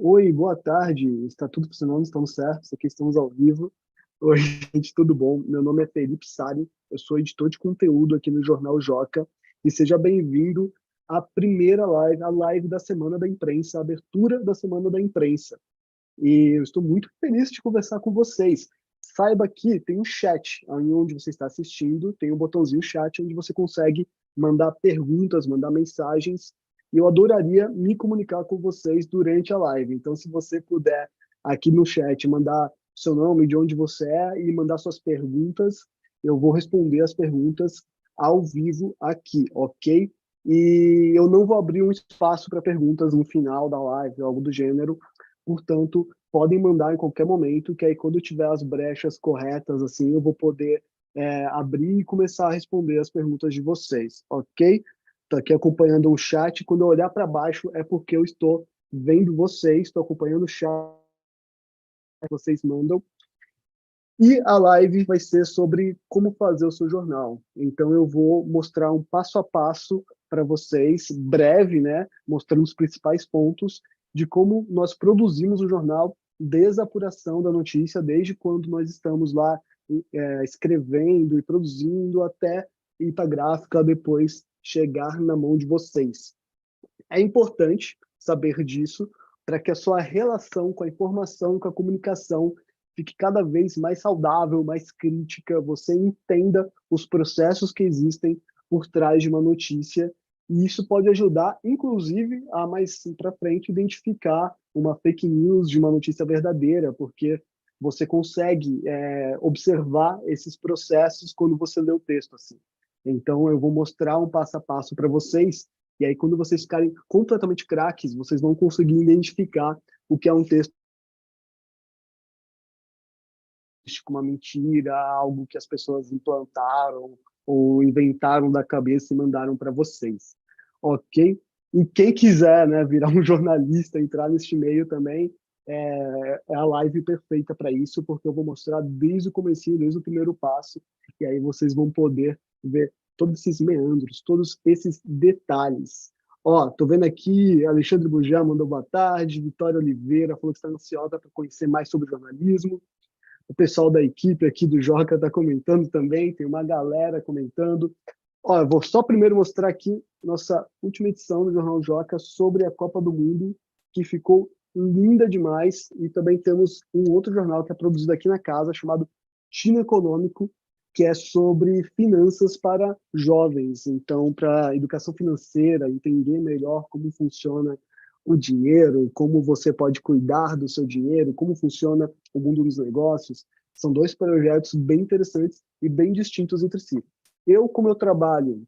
Oi, boa tarde. Está tudo funcionando? Estamos certos? Aqui estamos ao vivo. Oi, gente, tudo bom? Meu nome é Felipe Sari, eu sou editor de conteúdo aqui no Jornal Joca e seja bem-vindo à primeira live, a live da Semana da Imprensa, a abertura da Semana da Imprensa. E eu estou muito feliz de conversar com vocês. Saiba que tem um chat aí onde você está assistindo, tem um botãozinho chat onde você consegue mandar perguntas, mandar mensagens, e eu adoraria me comunicar com vocês durante a live. Então, se você puder aqui no chat mandar seu nome, de onde você é e mandar suas perguntas, eu vou responder as perguntas ao vivo aqui, ok? E eu não vou abrir um espaço para perguntas no final da live, algo do gênero. Portanto, podem mandar em qualquer momento, que aí quando tiver as brechas corretas, assim, eu vou poder abrir e começar a responder as perguntas de vocês, ok? Estou aqui acompanhando o chat. Quando eu olhar para baixo, é porque eu estou vendo vocês, estou acompanhando o chat que vocês mandam. E a live vai ser sobre como fazer o seu jornal. Então, eu vou mostrar um passo a passo para vocês, breve, né? Mostrando os principais pontos de como nós produzimos o jornal desde a apuração da notícia, desde quando nós estamos lá escrevendo e produzindo, até ir para a gráfica, depois chegar na mão de vocês. É importante saber disso para que a sua relação com a informação, com a comunicação, fique cada vez mais saudável, mais crítica, você entenda os processos que existem por trás de uma notícia, e isso pode ajudar, inclusive, a mais para frente identificar uma fake news de uma notícia verdadeira, porque você consegue observar esses processos quando você lê o texto assim. Então, eu vou mostrar um passo a passo para vocês, e aí, quando vocês ficarem completamente craques, vocês vão conseguir identificar o que é um texto, uma mentira, algo que as pessoas implantaram ou inventaram da cabeça e mandaram para vocês. Ok? E quem quiser, né, virar um jornalista, entrar neste meio também, é a live perfeita para isso, porque eu vou mostrar desde o comecinho, desde o primeiro passo, e aí vocês vão poder ver todos esses meandros, todos esses detalhes. Ó, tô vendo aqui, Alexandre Bujá mandou boa tarde, Vitória Oliveira falou que está ansiosa para conhecer mais sobre jornalismo. O pessoal da equipe aqui do Joca está comentando também, tem uma galera comentando. Ó, eu vou só primeiro mostrar aqui nossa última edição do Jornal Joca sobre a Copa do Mundo, que ficou linda demais, e também temos um outro jornal que é produzido aqui na casa, chamado Chino Econômico, que é sobre finanças para jovens, então para educação financeira, entender melhor como funciona o dinheiro, como você pode cuidar do seu dinheiro, como funciona o mundo dos negócios. São dois projetos bem interessantes e bem distintos entre si. Eu, como eu trabalho,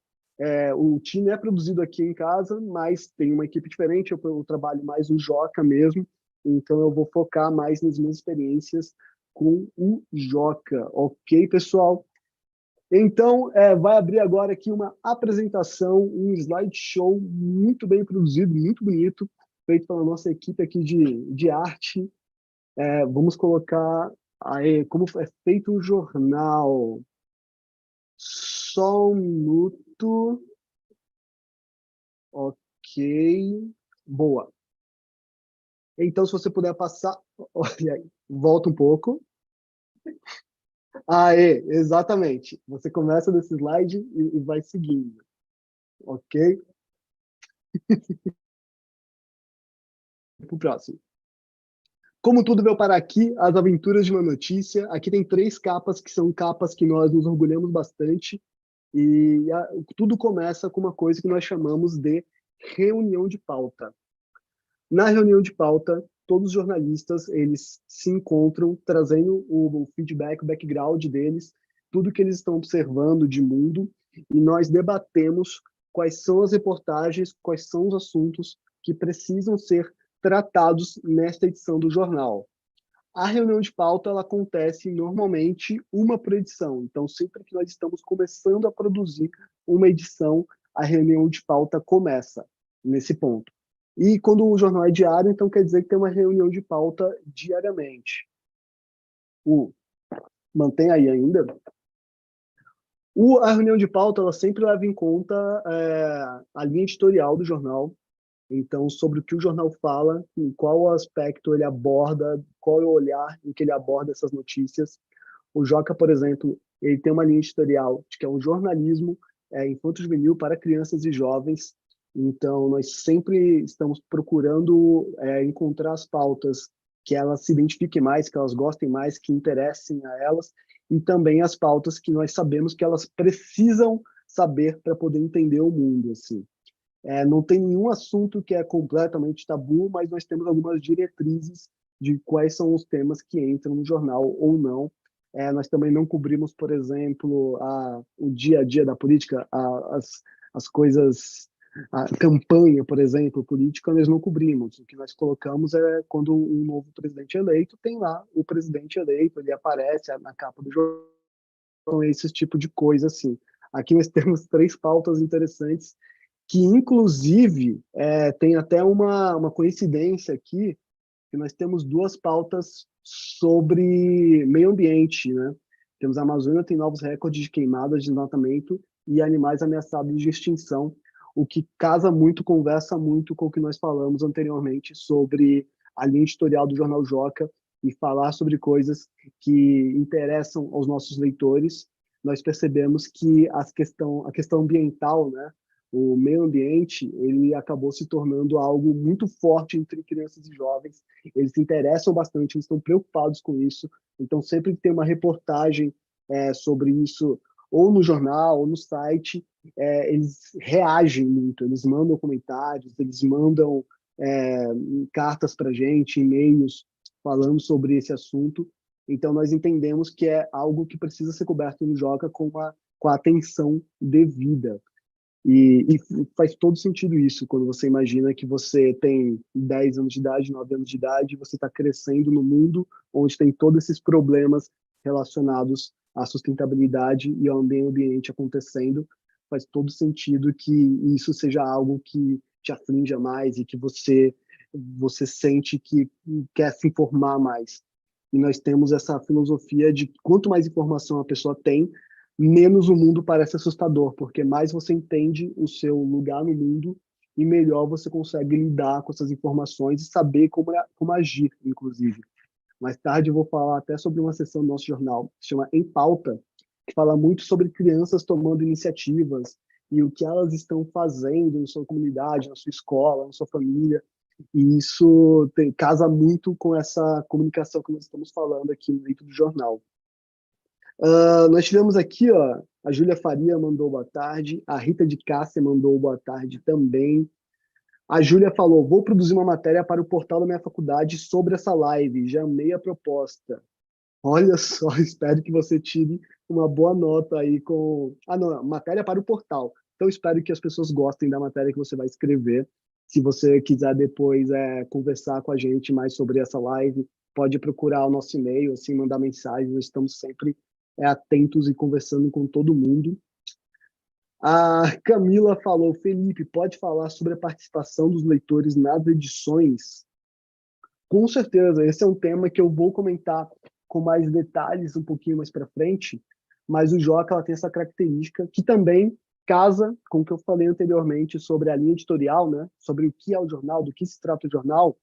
o time é produzido aqui em casa, mas tem uma equipe diferente, eu trabalho mais no Joca mesmo, então eu vou focar mais nas minhas experiências com o Joca, ok, pessoal? Então, vai abrir agora aqui uma apresentação, um slideshow muito bem produzido, muito bonito, feito pela nossa equipe aqui de arte. Vamos colocar aí como é feito o jornal. Só um minuto. Ok. Boa. Então, se você puder passar. Olha aí, volta um pouco. Exatamente. Você começa nesse slide e vai seguindo. Ok? Para o próximo. Como tudo veio parar aqui, as aventuras de uma notícia. Aqui tem 3 capas que são capas que nós nos orgulhamos bastante. E tudo começa com uma coisa que nós chamamos de reunião de pauta. Na reunião de pauta, todos os jornalistas eles se encontram trazendo o feedback, o background deles, tudo que eles estão observando de mundo, e nós debatemos quais são as reportagens, quais são os assuntos que precisam ser tratados nesta edição do jornal. A reunião de pauta ela acontece normalmente uma por edição. Então, sempre que nós estamos começando a produzir uma edição, a reunião de pauta começa nesse ponto. E quando o jornal é diário, então quer dizer que tem uma reunião de pauta diariamente. Mantém aí ainda. A reunião de pauta ela sempre leva em conta a linha editorial do jornal. Então, sobre o que o jornal fala, em qual aspecto ele aborda, qual é o olhar em que ele aborda essas notícias. O Joca, por exemplo, ele tem uma linha editorial de que é um jornalismo infanto-juvenil para crianças e jovens. Então, nós sempre estamos procurando encontrar as pautas que elas se identifiquem mais, que elas gostem mais, que interessem a elas, e também as pautas que nós sabemos que elas precisam saber para poder entender o mundo, assim. Não tem nenhum assunto que é completamente tabu, mas nós temos algumas diretrizes de quais são os temas que entram no jornal ou não. Nós também não cobrimos, por exemplo, o dia a dia da política, as coisas, a campanha, por exemplo, política, nós não cobrimos. O que nós colocamos é quando um novo presidente é eleito, tem lá o presidente eleito, ele aparece na capa do jornal, esse tipo de coisa assim. Aqui nós temos três pautas interessantes que inclusive tem até uma coincidência aqui, que nós temos duas pautas sobre meio ambiente, né? Temos a Amazônia tem novos recordes de queimadas, de desmatamento e animais ameaçados de extinção, o que casa muito, conversa muito com o que nós falamos anteriormente sobre a linha editorial do Jornal Joca e falar sobre coisas que interessam aos nossos leitores. Nós percebemos que a questão ambiental, né, o meio ambiente, ele acabou se tornando algo muito forte entre crianças e jovens. Eles se interessam bastante, eles estão preocupados com isso. Então, sempre que tem uma reportagem sobre isso, ou no jornal, ou no site, eles reagem muito, eles mandam comentários, eles mandam é, cartas para a gente, e-mails, falando sobre esse assunto. Então, nós entendemos que é algo que precisa ser coberto no Joca com a atenção devida. E faz todo sentido isso, quando você imagina que você tem 10 anos de idade, 9 anos de idade, você está crescendo no mundo onde tem todos esses problemas relacionados à sustentabilidade e ao meio ambiente acontecendo. Faz todo sentido que isso seja algo que te aflige mais e que você sente que quer se informar mais. E nós temos essa filosofia de quanto mais informação a pessoa tem, menos o mundo parece assustador, porque mais você entende o seu lugar no mundo e melhor você consegue lidar com essas informações e saber como agir, inclusive. Mais tarde eu vou falar até sobre uma sessão do nosso jornal, que se chama Em Pauta, que fala muito sobre crianças tomando iniciativas e o que elas estão fazendo na sua comunidade, na sua escola, na sua família. E isso casa muito com essa comunicação que nós estamos falando aqui dentro do jornal. Nós tivemos aqui, ó, a Júlia Faria mandou boa tarde, a Rita de Cássia mandou boa tarde também. A Júlia falou, vou produzir uma matéria para o portal da minha faculdade sobre essa live, já amei a proposta. Olha só, espero que você tire uma boa nota aí com... Ah, não, matéria para o portal. Então, espero que as pessoas gostem da matéria que você vai escrever. Se você quiser depois conversar com a gente mais sobre essa live, pode procurar o nosso e-mail, assim, mandar mensagem. Nós estamos sempre atentos e conversando com todo mundo. A Camila falou, Felipe, pode falar sobre a participação dos leitores nas edições? Com certeza, esse é um tema que eu vou comentar com mais detalhes um pouquinho mais para frente, mas o Joca ela tem essa característica que também casa com o que eu falei anteriormente sobre a linha editorial, né? Sobre o que é o jornal, do que se trata o jornal,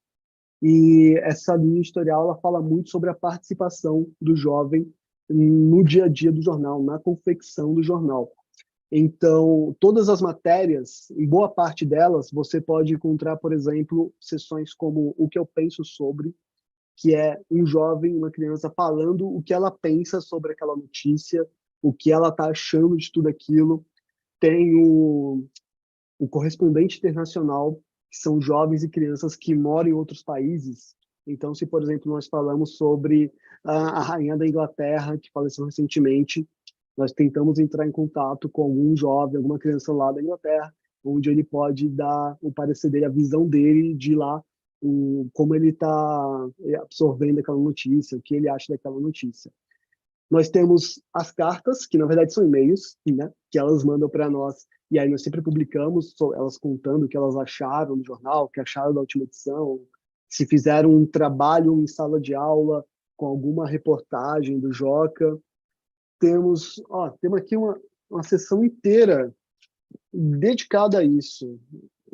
e essa linha editorial ela fala muito sobre a participação do jovem no dia a dia do jornal, na confecção do jornal. Então, todas as matérias, em boa parte delas, você pode encontrar, por exemplo, sessões como O que eu penso sobre, que é um jovem, uma criança falando o que ela pensa sobre aquela notícia, o que ela está achando de tudo aquilo. Tem o correspondente internacional, que são jovens e crianças que moram em outros países. Então, se, por exemplo, nós falamos sobre a rainha da Inglaterra, que faleceu recentemente, nós tentamos entrar em contato com algum jovem, alguma criança lá da Inglaterra, onde ele pode dar o parecer dele, a visão dele de lá, como ele está absorvendo aquela notícia, o que ele acha daquela notícia. Nós temos as cartas, que na verdade são e-mails, né, que elas mandam para nós, e aí nós sempre publicamos elas contando o que elas acharam no jornal, o que acharam da última edição, se fizeram um trabalho em sala de aula com alguma reportagem do Joca. Temos aqui uma sessão inteira dedicada a isso.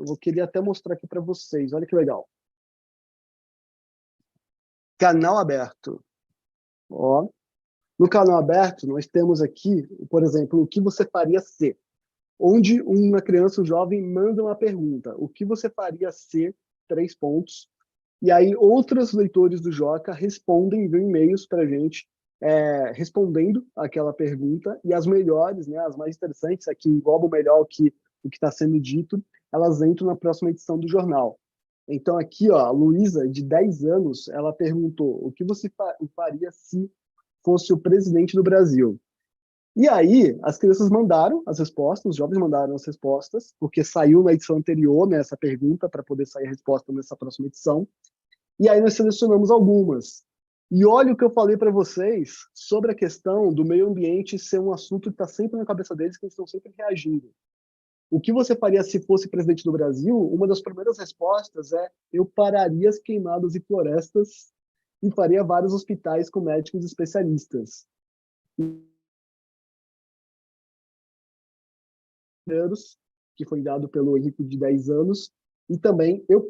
Eu vou querer até mostrar aqui para vocês. Olha que legal. Canal aberto. Ó. No canal aberto, nós temos aqui, por exemplo, o que você faria se, onde uma criança ou jovem manda uma pergunta. O que você faria se, 3 pontos. E aí outros leitores do Joca respondem, enviam e-mails para a gente, respondendo aquela pergunta, e as melhores, né, as mais interessantes, a que englobam melhor o que está sendo dito, elas entram na próxima edição do jornal. Então aqui, ó, a Luísa, de 10 anos, ela perguntou o que você faria se fosse o presidente do Brasil. E aí, as crianças mandaram as respostas, os jovens mandaram as respostas, porque saiu na edição anterior, né, essa pergunta, para poder sair a resposta nessa próxima edição. E aí nós selecionamos algumas. E olha o que eu falei para vocês sobre a questão do meio ambiente ser um assunto que está sempre na cabeça deles, que eles estão sempre reagindo. O que você faria se fosse presidente do Brasil? Uma das primeiras respostas é: eu pararia as queimadas e florestas e faria vários hospitais com médicos especialistas. Que foi dado pelo Henrique de 10 anos, e também eu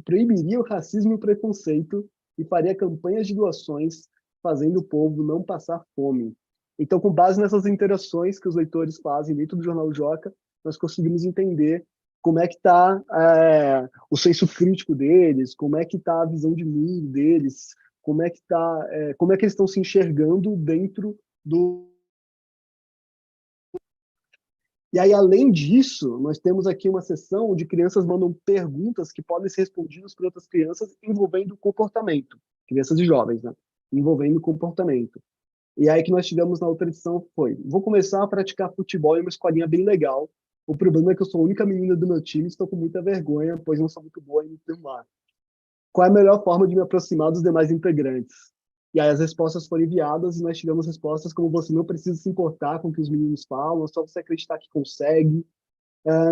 proibiria o racismo e o preconceito e faria campanhas de doações, fazendo o povo não passar fome. Então, com base nessas interações que os leitores fazem dentro do Jornal Joca, nós conseguimos entender como é que está o senso crítico deles, como é que está a visão de mundo deles, como é que eles estão se enxergando dentro do. E aí, além disso, nós temos aqui uma sessão onde crianças mandam perguntas que podem ser respondidas por outras crianças envolvendo comportamento. Crianças e jovens, né? Envolvendo comportamento. E aí que nós tivemos na outra edição foi: vou começar a praticar futebol em uma escolinha bem legal. O problema é que eu sou a única menina do meu time e estou com muita vergonha, pois não sou muito boa em me firmar. Qual é a melhor forma de me aproximar dos demais integrantes? E aí as respostas foram enviadas e nós tivemos respostas como: você não precisa se importar com o que os meninos falam, é só você acreditar que consegue.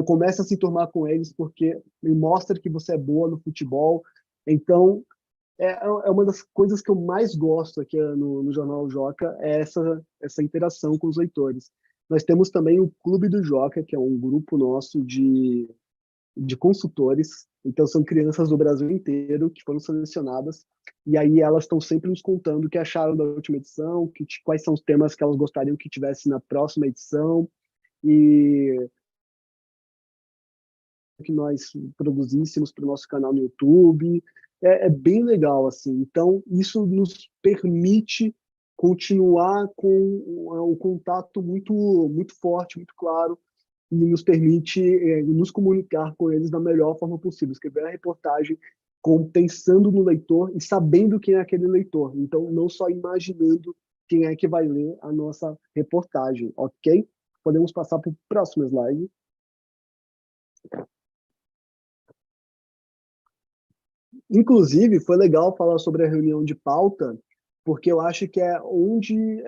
Comece a se turmar com eles porque me mostra que você é boa no futebol. Então, é uma das coisas que eu mais gosto aqui no Jornal Joca, é essa interação com os leitores. Nós temos também o Clube do Joca, que é um grupo nosso de consultores. Então, são crianças do Brasil inteiro que foram selecionadas, e aí elas estão sempre nos contando o que acharam da última edição, quais são os temas que elas gostariam que tivesse na próxima edição, e que nós produzíssemos para o nosso canal no YouTube. É bem legal, assim. Então, isso nos permite continuar com o contato muito, muito forte, muito claro, e nos permite nos comunicar com eles da melhor forma possível. Escrever a reportagem pensando no leitor e sabendo quem é aquele leitor. Então, não só imaginando quem é que vai ler a nossa reportagem, ok? Podemos passar para o próximo slide. Inclusive, foi legal falar sobre a reunião de pauta, porque eu acho que aonde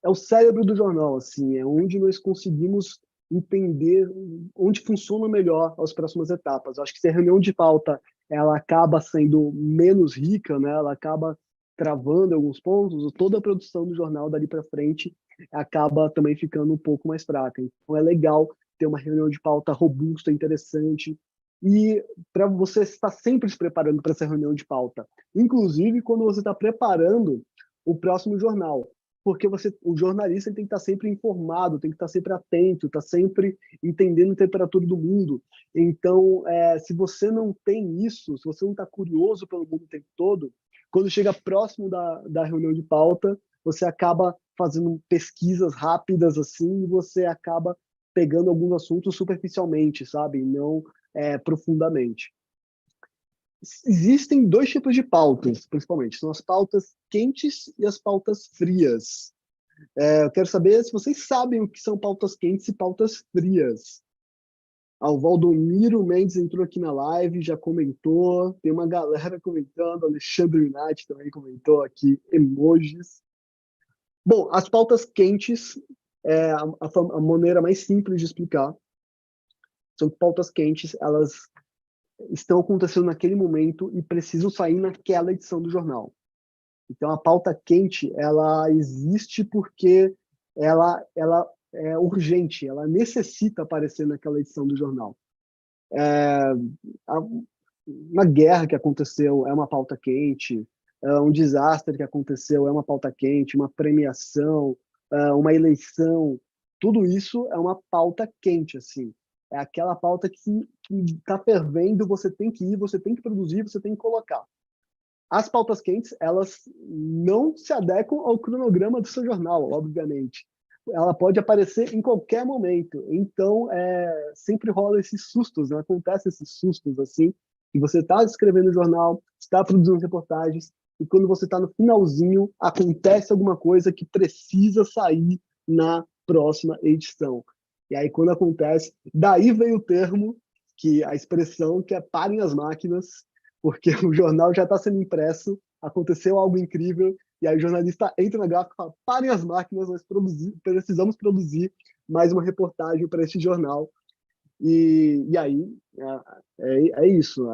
é o cérebro do jornal, assim, é onde nós conseguimos entender onde funciona melhor as próximas etapas. Eu acho que se a reunião de pauta ela acaba sendo menos rica, né, ela acaba travando alguns pontos, toda a produção do jornal dali para frente acaba também ficando um pouco mais fraca. Então é legal ter uma reunião de pauta robusta, interessante, e para você estar sempre se preparando para essa reunião de pauta, inclusive quando você está preparando o próximo jornal, porque o jornalista tem que estar sempre informado, tem que estar sempre atento, está sempre entendendo a temperatura do mundo. Então, se você não tem isso, se você não está curioso pelo mundo o tempo todo, quando chega próximo da reunião de pauta, você acaba fazendo pesquisas rápidas assim e você acaba pegando alguns assuntos superficialmente, sabe? Não profundamente. Existem dois tipos de pautas, principalmente. São as pautas quentes e as pautas frias. Eu quero saber se vocês sabem o que são pautas quentes e pautas frias. O Valdomiro Mendes entrou aqui na live, já comentou. Tem uma galera comentando. Alexandre Minati também comentou aqui. Emojis. Bom, as pautas quentes é a maneira mais simples de explicar. São pautas quentes, elas estão acontecendo naquele momento e precisam sair naquela edição do jornal. Então, a pauta quente, ela existe porque ela é urgente, ela necessita aparecer naquela edição do jornal. A- uma guerra que aconteceu é uma pauta quente, um desastre que aconteceu é uma pauta quente, uma premiação, uma eleição, tudo isso é uma pauta quente, assim. É aquela pauta que está fervendo, você tem que ir, você tem que produzir, você tem que colocar. As pautas quentes, elas não se adequam ao cronograma do seu jornal, obviamente. Ela pode aparecer em qualquer momento. Então, sempre rola esses sustos, né? Acontece esses sustos, assim, que você está escrevendo o jornal, está produzindo reportagens, e quando você está no finalzinho, acontece alguma coisa que precisa sair na próxima edição. E aí, quando acontece, daí veio o termo, que a expressão que é parem as máquinas, porque o jornal já está sendo impresso, aconteceu algo incrível, e aí o jornalista entra na gráfica e fala: parem as máquinas, nós precisamos produzir mais uma reportagem para este jornal. E aí é isso.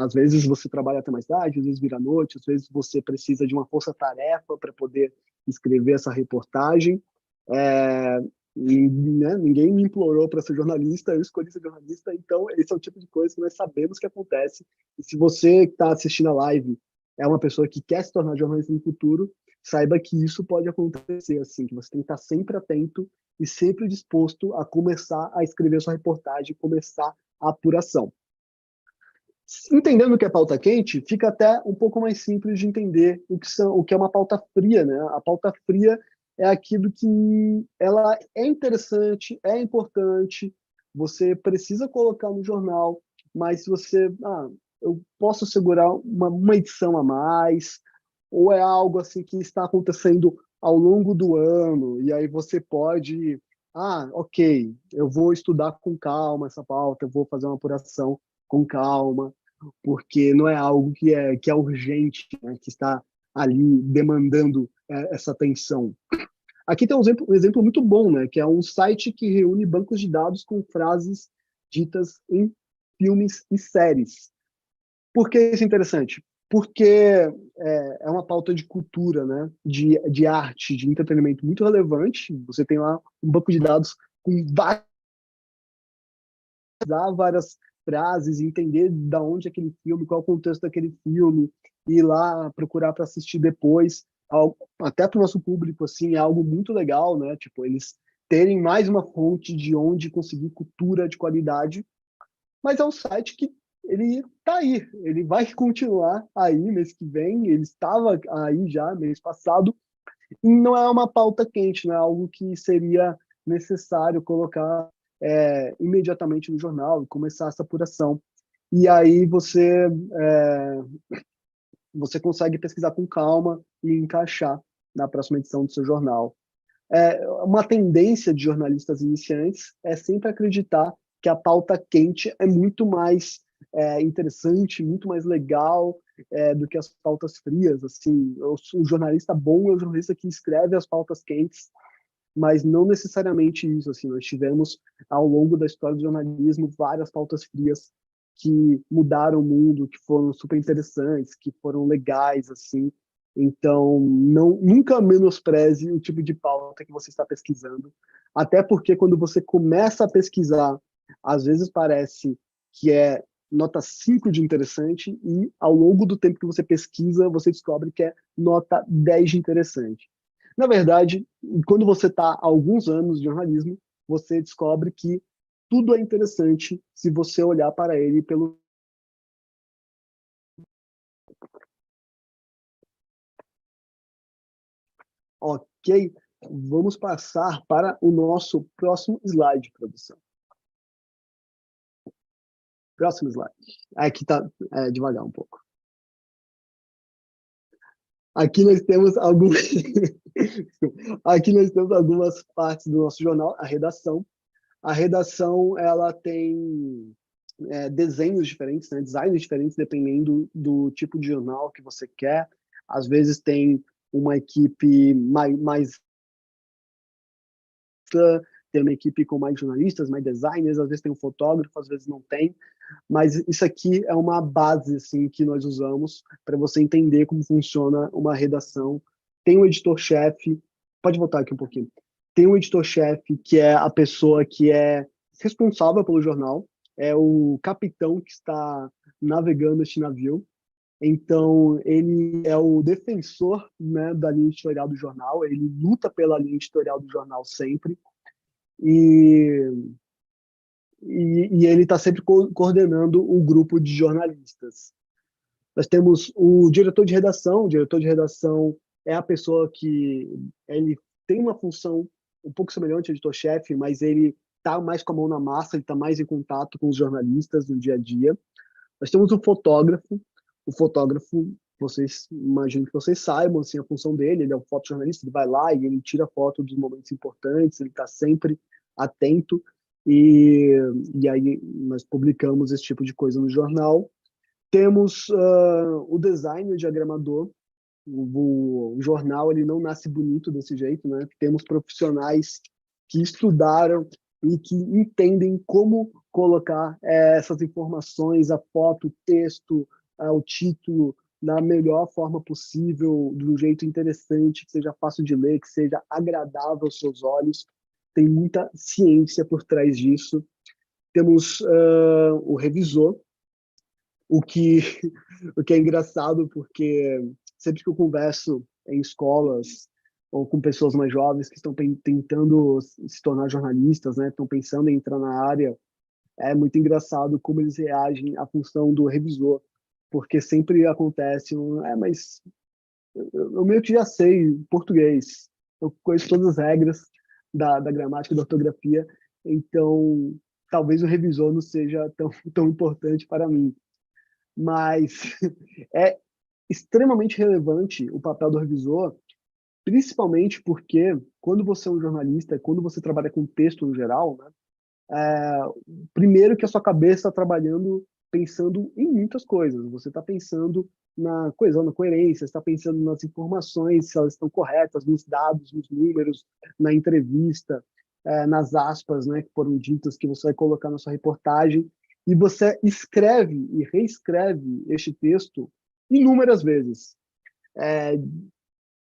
Às vezes você trabalha até mais tarde, às vezes vira noite, às vezes você precisa de uma força-tarefa para poder escrever essa reportagem. É, né, ninguém me implorou para ser jornalista, eu escolhi ser jornalista, então esse é o tipo de coisa que nós sabemos que acontece. E se você que está assistindo a live é uma pessoa que quer se tornar jornalista no futuro, saiba que isso pode acontecer, assim, que você tem que estar sempre atento e sempre disposto a começar a escrever sua reportagem, começar a apuração. Entendendo o que é pauta quente, fica até um pouco mais simples de entender o que é uma pauta fria, né? A pauta fria é aquilo que ela é interessante, é importante, você precisa colocar no jornal, mas se você, eu posso segurar uma edição a mais, ou é algo assim que está acontecendo ao longo do ano, e aí você pode, ok, eu vou estudar com calma essa pauta, eu vou fazer uma apuração com calma, porque não é algo que é urgente, né, que está ali demandando essa atenção. Aqui tem um exemplo muito bom, né, que é um site que reúne bancos de dados com frases ditas em filmes e séries. Por que isso é interessante? Porque é uma pauta de cultura, né, de arte, de entretenimento muito relevante. Você tem lá um banco de dados com várias frases, entender da onde é aquele filme, qual é o contexto daquele filme, ir lá procurar para assistir depois, até para o nosso público, assim, é algo muito legal, né? Tipo, eles terem mais uma fonte de onde conseguir cultura de qualidade, mas é um site que ele está aí, ele vai continuar aí mês que vem, ele estava aí já mês passado, e não é uma pauta quente, não é algo que seria necessário colocar imediatamente no jornal e começar essa apuração. E aí você consegue pesquisar com calma e encaixar na próxima edição do seu jornal. Uma tendência de jornalistas iniciantes é sempre acreditar que a pauta quente é muito mais interessante, muito mais legal do que as pautas frias. Assim, o jornalista bom é o jornalista que escreve as pautas quentes, mas não necessariamente isso. Assim, nós tivemos, ao longo da história do jornalismo, várias pautas frias que mudaram o mundo, que foram super interessantes, que foram legais, assim. Então, nunca menospreze o tipo de pauta que você está pesquisando, até porque quando você começa a pesquisar, às vezes parece que é nota 5 de interessante e ao longo do tempo que você pesquisa, você descobre que é nota 10 de interessante. Na verdade, quando você está há alguns anos de jornalismo, você descobre que tudo é interessante se você olhar para ele pelo. Ok, vamos passar para o nosso próximo slide, produção. Próximo slide. Aqui está devagar um pouco. Aqui nós temos algumas aqui nós temos algumas partes do nosso jornal, a redação. A redação ela tem desenhos diferentes, né, designs diferentes, dependendo do tipo de jornal que você quer. Às vezes tem uma equipe mais tem uma equipe com mais jornalistas, mais designers, às vezes tem um fotógrafo, às vezes não tem, mas isso aqui é uma base assim que nós usamos para você entender como funciona uma redação. Tem um editor-chefe, pode voltar aqui um pouquinho. Tem um editor-chefe que é a pessoa que é responsável pelo jornal. é o capitão que está navegando este navio. Então, ele é o defensor, né, da linha editorial do jornal, ele luta pela linha editorial do jornal sempre, e, e ele está sempre coordenando o grupo de jornalistas. Nós temos o diretor de redação é a pessoa que ele tem uma função um pouco semelhante ao editor-chefe, mas ele está mais com a mão na massa, ele está mais em contato com os jornalistas no dia a dia. Nós temos o fotógrafo, vocês imagino que vocês saibam assim, a função dele, ele é um fotojornalista, ele vai lá e ele tira foto dos momentos importantes, ele está sempre atento, e, e aí nós publicamos esse tipo de coisa no jornal. Temos o design, o diagramador. O jornal ele não nasce bonito desse jeito, né? Temos profissionais que estudaram e que entendem como colocar essas informações, a foto, o texto, o título, da melhor forma possível, de um jeito interessante, que seja fácil de ler, que seja agradável aos seus olhos. Tem muita ciência por trás disso. Temos o revisor, o que, o que é engraçado, porque sempre que eu converso em escolas ou com pessoas mais jovens que estão tentando se tornar jornalistas, né, estão pensando em entrar na área, é muito engraçado como eles reagem à função do revisor, porque sempre acontece mas eu meio que já sei português, eu conheço todas as regras da gramática, da ortografia, então talvez o revisor não seja tão importante para mim, mas é extremamente relevante o papel do revisor, principalmente porque quando você é um jornalista, quando você trabalha com texto no geral, né, primeiro que a sua cabeça está trabalhando pensando em muitas coisas. Você está pensando na coesão, na coerência, está pensando nas informações, se elas estão corretas, nos dados, nos números, na entrevista, nas aspas, né, que foram ditas que você vai colocar na sua reportagem, e você escreve e reescreve este texto inúmeras vezes. É,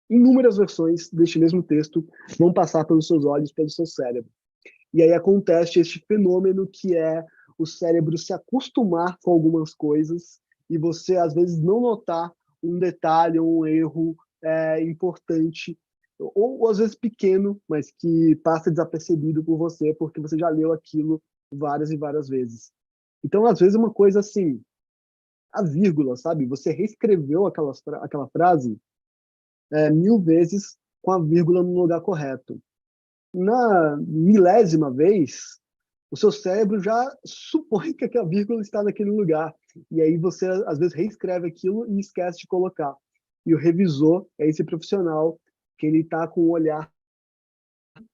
inúmeras versões deste mesmo texto vão passar pelos seus olhos, pelo seu cérebro. E aí acontece este fenômeno que é o cérebro se acostumar com algumas coisas e você, às vezes, não notar um detalhe ou um erro importante, ou às vezes pequeno, mas que passa desapercebido por você, porque você já leu aquilo várias e várias vezes. Então, às vezes, uma coisa assim, a vírgula, sabe? Você reescreveu aquela frase 1000 vezes com a vírgula no lugar correto. Na milésima vez, o seu cérebro já supõe que a vírgula está naquele lugar. E aí você, às vezes, reescreve aquilo e esquece de colocar. E o revisor é esse profissional que ele está com o olhar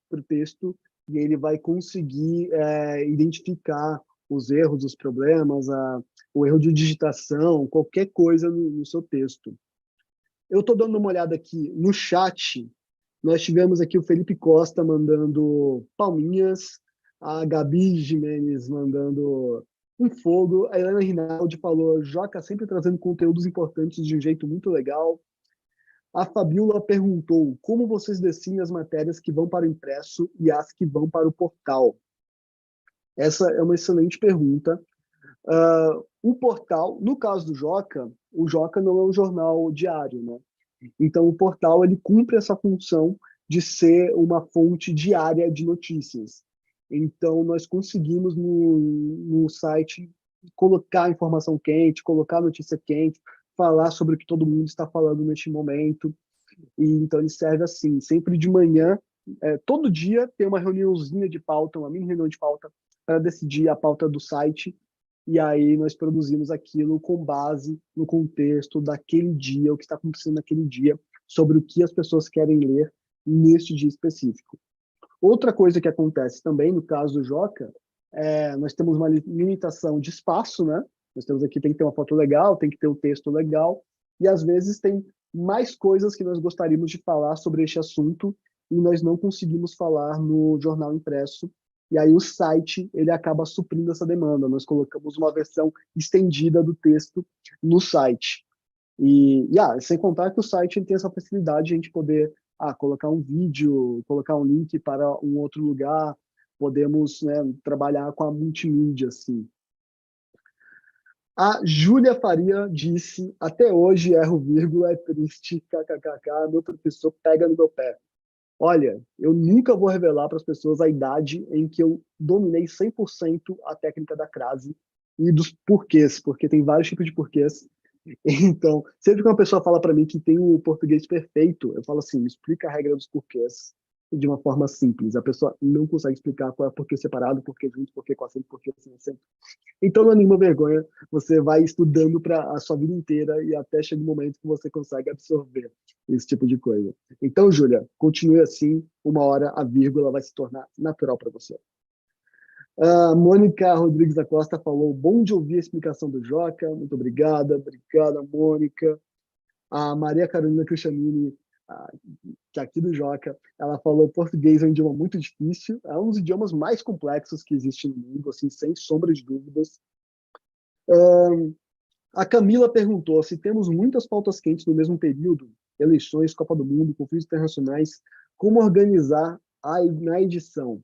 para o texto e ele vai conseguir identificar os erros, os problemas, o erro de digitação, qualquer coisa no seu texto. Eu estou dando uma olhada aqui no chat. Nós tivemos aqui o Felipe Costa mandando palminhas, a Gabi Jimenez mandando um fogo, a Helena Rinaldi falou, Joca sempre trazendo conteúdos importantes de um jeito muito legal. A Fabiola perguntou, como vocês definem as matérias que vão para o impresso e as que vão para o portal? Essa é uma excelente pergunta. O portal, no caso do Joca, o Joca não é um jornal diário, né? Então, o portal ele cumpre essa função de ser uma fonte diária de notícias. Então, nós conseguimos no site colocar informação quente, colocar notícia quente, falar sobre o que todo mundo está falando neste momento. E então, ele serve assim, sempre de manhã, todo dia tem uma reuniãozinha de pauta, uma mini reunião de pauta, para decidir a pauta do site. E aí nós produzimos aquilo com base no contexto daquele dia, o que está acontecendo naquele dia, sobre o que as pessoas querem ler neste dia específico. Outra coisa que acontece também, no caso do Joca, nós temos uma limitação de espaço, né? Nós temos aqui, tem que ter uma foto legal, tem que ter um texto legal, e às vezes tem mais coisas que nós gostaríamos de falar sobre este assunto e nós não conseguimos falar no jornal impresso, e aí o site ele acaba suprindo essa demanda. Nós colocamos uma versão estendida do texto no site. Sem contar que o site ele tem essa facilidade de a gente poder colocar um vídeo, colocar um link para um outro lugar, podemos, né, trabalhar com a multimídia, assim. A Júlia Faria disse: até hoje erro vírgula, é triste, kkkk, meu professor pega no meu pé. Olha, eu nunca vou revelar para as pessoas a idade em que eu dominei 100% a técnica da crase e dos porquês, porque tem vários tipos de porquês. Então, sempre que uma pessoa fala para mim que tem o português perfeito, eu falo assim, me explica a regra dos porquês de uma forma simples. A pessoa não consegue explicar qual é o porquê separado, porquê junto, porquê com acento, porquê sem acento. Então não é nenhuma vergonha, você vai estudando para a sua vida inteira e até chega um momento que você consegue absorver esse tipo de coisa. Então, Júlia, continue assim, uma hora a vírgula vai se tornar natural para você. A Mônica Rodrigues da Costa falou, bom de ouvir a explicação do Joca, muito obrigada, Mônica. A Maria Carolina Cristianini, que é aqui do Joca, ela falou português é um idioma muito difícil, é um dos idiomas mais complexos que existe no mundo, assim, sem sombra de dúvidas. A Camila perguntou se temos muitas pautas quentes no mesmo período, eleições, Copa do Mundo, conflitos internacionais, como organizar na edição?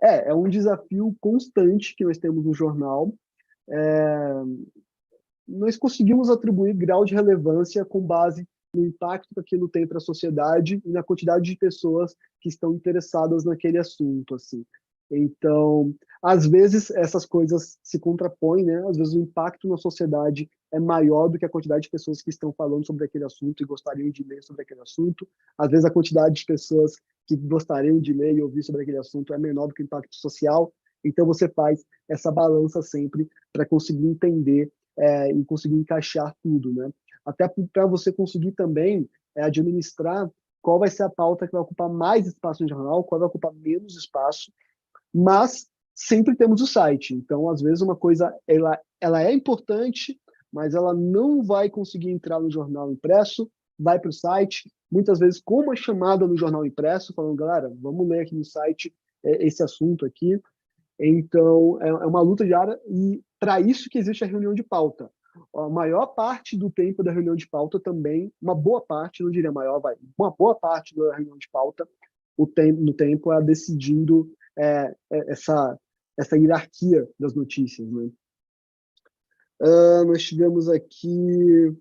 É um desafio constante que nós temos no jornal. É, nós conseguimos atribuir grau de relevância com base no impacto que aquilo tem para a sociedade e na quantidade de pessoas que estão interessadas naquele assunto, assim. Então, às vezes essas coisas se contrapõem, né? Às vezes o impacto na sociedade é maior do que a quantidade de pessoas que estão falando sobre aquele assunto e gostariam de ler sobre aquele assunto. Às vezes a quantidade de pessoas que gostariam de ler e ouvir sobre aquele assunto é menor do que o impacto social. Então você faz essa balança sempre para conseguir entender e conseguir encaixar tudo, né? Até para você conseguir também administrar qual vai ser a pauta que vai ocupar mais espaço no jornal, qual vai ocupar menos espaço, mas sempre temos o site. Então, às vezes, uma coisa ela é importante, mas ela não vai conseguir entrar no jornal impresso, vai para o site, muitas vezes com uma chamada no jornal impresso, falando, galera, vamos ler aqui no site esse assunto aqui. Então, é uma luta diária e para isso que existe a reunião de pauta. A maior parte do tempo da reunião de pauta também, uma boa parte, não diria maior, uma boa parte da reunião de pauta, no tempo é decidindo essa hierarquia das notícias. Né? Nós tivemos aqui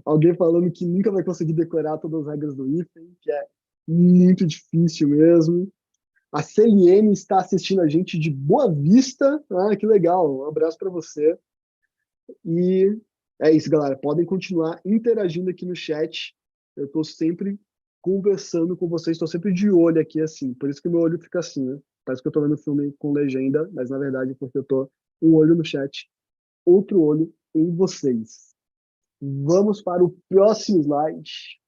alguém falando que nunca vai conseguir decorar todas as regras do hífen, que é muito difícil mesmo. A CLN está assistindo a gente de Boa Vista. Ah, que legal. Um abraço para você. E é isso, galera. Podem continuar interagindo aqui no chat. Eu estou sempre conversando com vocês, estou sempre de olho aqui, assim. Por isso que meu olho fica assim, né? Parece que eu estou vendo filme com legenda, mas na verdade é porque eu estou um olho no chat, outro olho em vocês. Vamos para o próximo slide.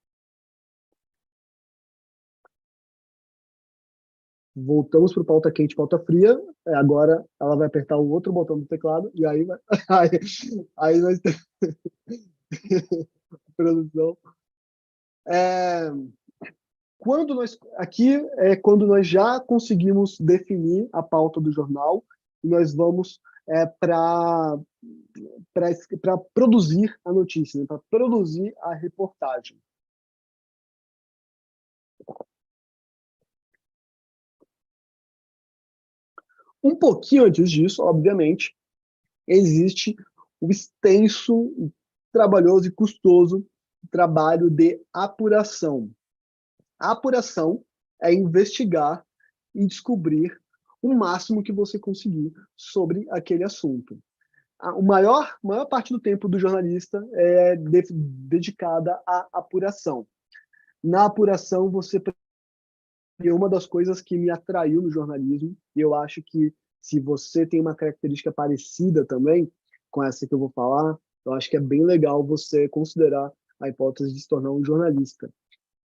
Voltamos para o pauta quente, pauta fria. Agora ela vai apertar o outro botão do teclado e aí vai. Aí nós temos produção. É, quando nós já conseguimos definir a pauta do jornal, nós vamos para produzir a notícia, né, para produzir a reportagem. Um pouquinho antes disso, obviamente, existe o extenso, trabalhoso e custoso trabalho de apuração. A apuração é investigar e descobrir o máximo que você conseguir sobre aquele assunto. A maior parte do tempo do jornalista é dedicada à apuração. Na apuração, você é uma das coisas que me atraiu no jornalismo, e eu acho que se você tem uma característica parecida também com essa que eu vou falar, eu acho que é bem legal você considerar a hipótese de se tornar um jornalista.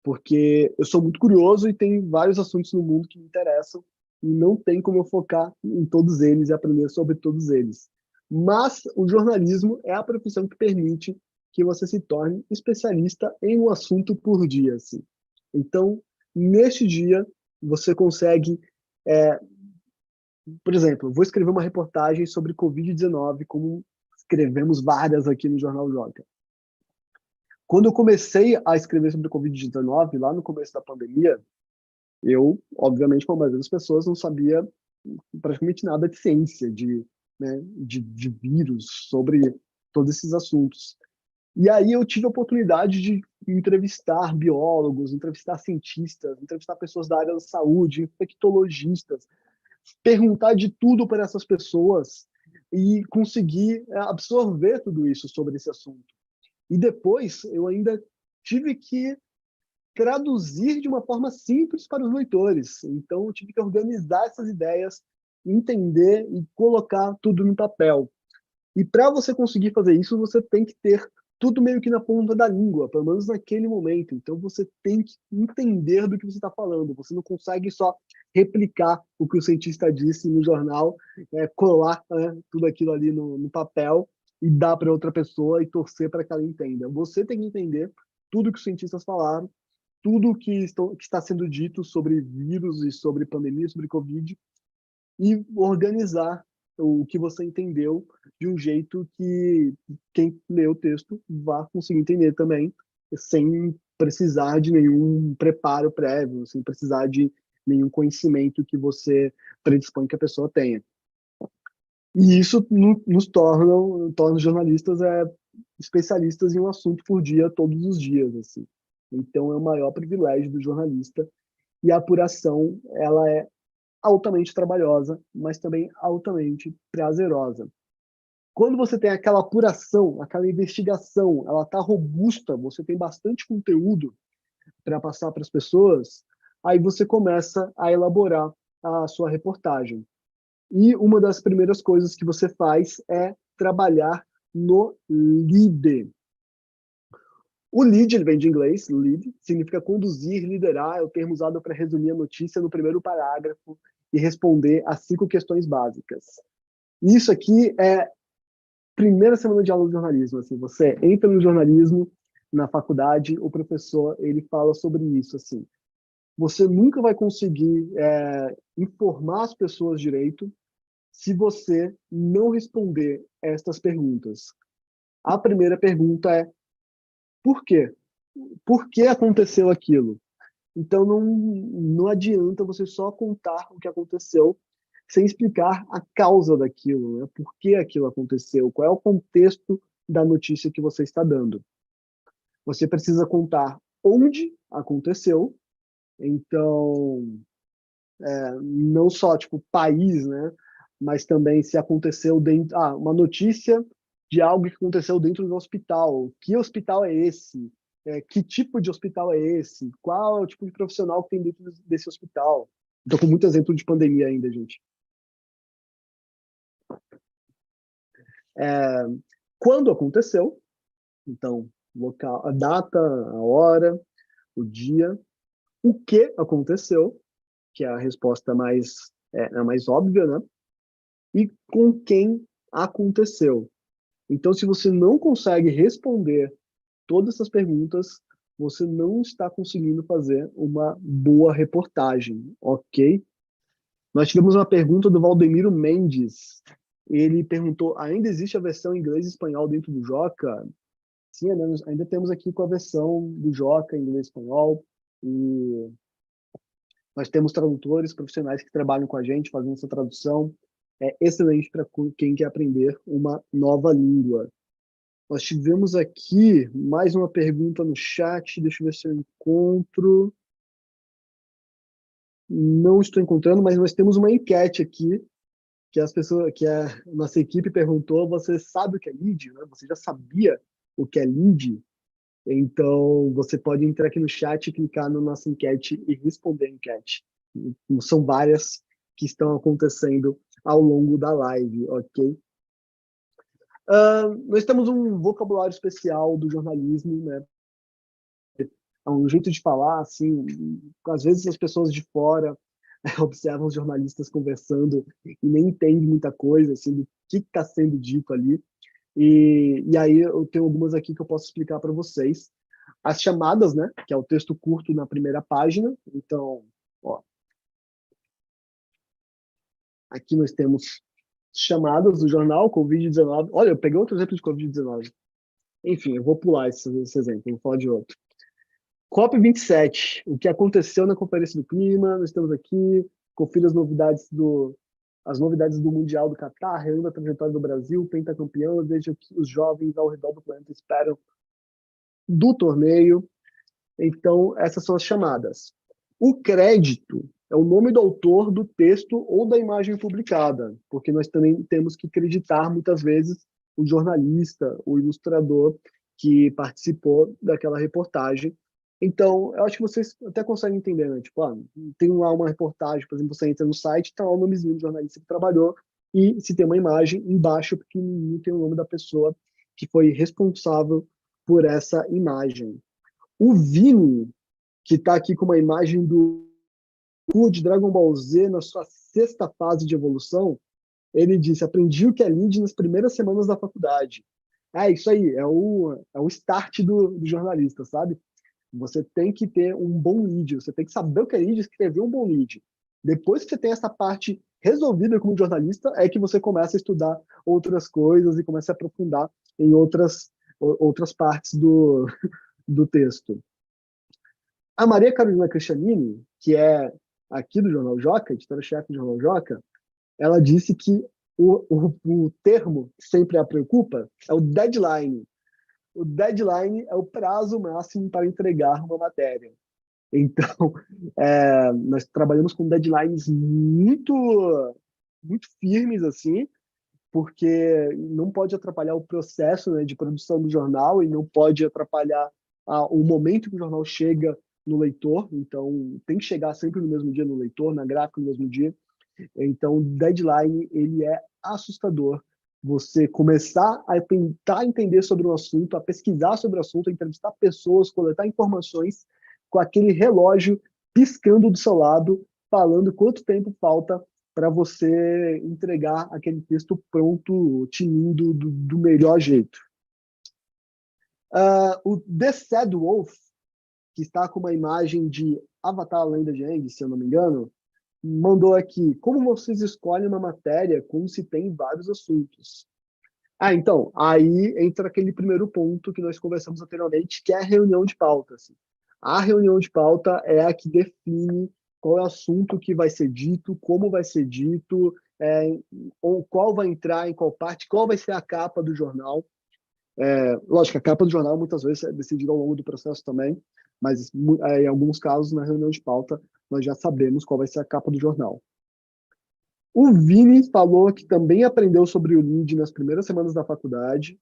Porque eu sou muito curioso e tem vários assuntos no mundo que me interessam, e não tem como eu focar em todos eles e aprender sobre todos eles. Mas o jornalismo é a profissão que permite que você se torne especialista em um assunto por dia. Assim. Então, neste dia, você consegue, por exemplo, vou escrever uma reportagem sobre Covid-19, como escrevemos várias aqui no Jornal Joca. Quando eu comecei a escrever sobre Covid-19, lá no começo da pandemia, eu, obviamente, como a maioria das pessoas, não sabia praticamente nada de ciência, de né, de vírus, sobre todos esses assuntos. E aí eu tive a oportunidade de entrevistar biólogos, entrevistar cientistas, entrevistar pessoas da área da saúde, infectologistas, perguntar de tudo para essas pessoas e conseguir absorver tudo isso sobre esse assunto. E depois eu ainda tive que traduzir de uma forma simples para os leitores. Então eu tive que organizar essas ideias, entender e colocar tudo no papel. E para você conseguir fazer isso, você tem que ter tudo meio que na ponta da língua, pelo menos naquele momento. Então você tem que entender do que você está falando. Você não consegue só replicar o que o cientista disse no jornal, colar, né, tudo aquilo ali no papel e dar para outra pessoa e torcer para que ela entenda. Você tem que entender tudo que os cientistas falaram, tudo que está sendo dito sobre vírus e sobre pandemia, sobre Covid, e organizar o que você entendeu de um jeito que quem lê o texto vá conseguir entender também, sem precisar de nenhum preparo prévio, sem precisar de nenhum conhecimento que você predispõe que a pessoa tenha. E isso nos torna jornalistas especialistas em um assunto por dia, todos os dias, assim. Então é o maior privilégio do jornalista, e a apuração, ela é altamente trabalhosa, mas também altamente prazerosa. Quando você tem aquela apuração, aquela investigação, ela está robusta, você tem bastante conteúdo para passar para as pessoas, aí você começa a elaborar a sua reportagem. E uma das primeiras coisas que você faz é trabalhar no lead. O lead, ele vem de inglês, lead, significa conduzir, liderar, é o termo usado para resumir a notícia no primeiro parágrafo e responder a 5 questões básicas. Isso aqui é primeira semana de aula de jornalismo. Assim, você entra no jornalismo, na faculdade, o professor ele fala sobre isso. Assim, você nunca vai conseguir informar as pessoas direito se você não responder estas perguntas. A primeira pergunta é: por quê? Por que aconteceu aquilo? Então não adianta você só contar o que aconteceu sem explicar a causa daquilo, né? Por que aquilo aconteceu, qual é o contexto da notícia que você está dando. Você precisa contar onde aconteceu, então não só tipo país, né? Mas também se aconteceu dentro, uma notícia de algo que aconteceu dentro do hospital. Que hospital é esse? Que tipo de hospital é esse? Qual é o tipo de profissional que tem dentro desse hospital? Estou com muito exemplo de pandemia ainda, gente. É, quando aconteceu, então, local, a data, a hora, o dia, o que aconteceu, que é a resposta a mais óbvia, né? E com quem aconteceu. Então, se você não consegue responder todas essas perguntas, você não está conseguindo fazer uma boa reportagem, ok? Nós tivemos uma pergunta do Valdemiro Mendes. Ele perguntou: ainda existe a versão inglês e espanhol dentro do Joca? Sim, ainda temos aqui com a versão do Joca em inglês e espanhol. E nós temos tradutores profissionais que trabalham com a gente fazendo essa tradução. É excelente para quem quer aprender uma nova língua. Nós tivemos aqui mais uma pergunta no chat. Deixa eu ver se eu encontro. Não estou encontrando, mas nós temos uma enquete aqui que a nossa equipe perguntou: você sabe o que é lead? Né? Você já sabia o que é lead? Então, você pode entrar aqui no chat, clicar na nossa enquete e responder a enquete. São várias que estão acontecendo ao longo da live, ok? Nós temos um vocabulário especial do jornalismo, né? É um jeito de falar, assim, às vezes as pessoas de fora observam os jornalistas conversando e nem entendem muita coisa, assim, do que está sendo dito ali. E aí eu tenho algumas aqui que eu posso explicar para vocês. As chamadas, né, que é o texto curto na primeira página. Então, ó, aqui nós temos chamadas do jornal Covid-19. Olha, eu peguei outro exemplo de Covid-19. Enfim, eu vou pular esse exemplo, vou falar de outro. COP27, o que aconteceu na Conferência do Clima, nós estamos aqui, confira as novidades as novidades do Mundial do Catar, reúna a trajetória do Brasil, pentacampeão, veja o que os jovens ao redor do planeta esperam do torneio. Então, essas são as chamadas. O crédito é o nome do autor do texto ou da imagem publicada, porque nós também temos que acreditar, muitas vezes, o jornalista, o ilustrador que participou daquela reportagem. Então, eu acho que vocês até conseguem entender, né? Tipo, tem lá uma reportagem, por exemplo, você entra no site, está lá o nomezinho do jornalista que trabalhou, e se tem uma imagem, embaixo, pequenininho, tem o nome da pessoa que foi responsável por essa imagem. O Vini, que está aqui com uma imagem do Goku de Dragon Ball Z na sua sexta fase de evolução, ele disse: aprendi o que é lead nas primeiras semanas da faculdade. É isso aí, é o start do jornalista, sabe? Você tem que ter um bom lead, você tem que saber o que é lead e escrever um bom lead. Depois que você tem essa parte resolvida como jornalista, é que você começa a estudar outras coisas e começa a aprofundar em outras partes do texto. A Maria Carolina Cristianini, que é aqui do Jornal Joca, editora-chefe do Jornal Joca, ela disse que o termo que sempre a preocupa é o deadline. O deadline é o prazo máximo para entregar uma matéria. Então, nós trabalhamos com deadlines muito firmes, assim, porque não pode atrapalhar o processo, né, de produção do jornal e não pode atrapalhar o momento que o jornal chega no leitor. Então, tem que chegar sempre no mesmo dia no leitor, na gráfica no mesmo dia. Então, o deadline, ele é assustador. Você começar a tentar entender sobre um assunto, a pesquisar sobre o assunto, a entrevistar pessoas, coletar informações com aquele relógio piscando do seu lado, falando quanto tempo falta para você entregar aquele texto pronto, tinindo do melhor jeito. O The Sad Wolf, que está com uma imagem de Avatar, a Lenda de Aang, se eu não me engano, mandou aqui: como vocês escolhem uma matéria quando se tem vários assuntos? Então, aí entra aquele primeiro ponto que nós conversamos anteriormente, que é a reunião de pauta. Assim. A reunião de pauta é a que define qual é o assunto que vai ser dito, como vai ser dito, ou qual vai entrar em qual parte, qual vai ser a capa do jornal. Lógico, a capa do jornal muitas vezes é decidida ao longo do processo também, mas em alguns casos, na reunião de pauta, nós já sabemos qual vai ser a capa do jornal. O Vini falou que também aprendeu sobre o lead nas primeiras semanas da faculdade,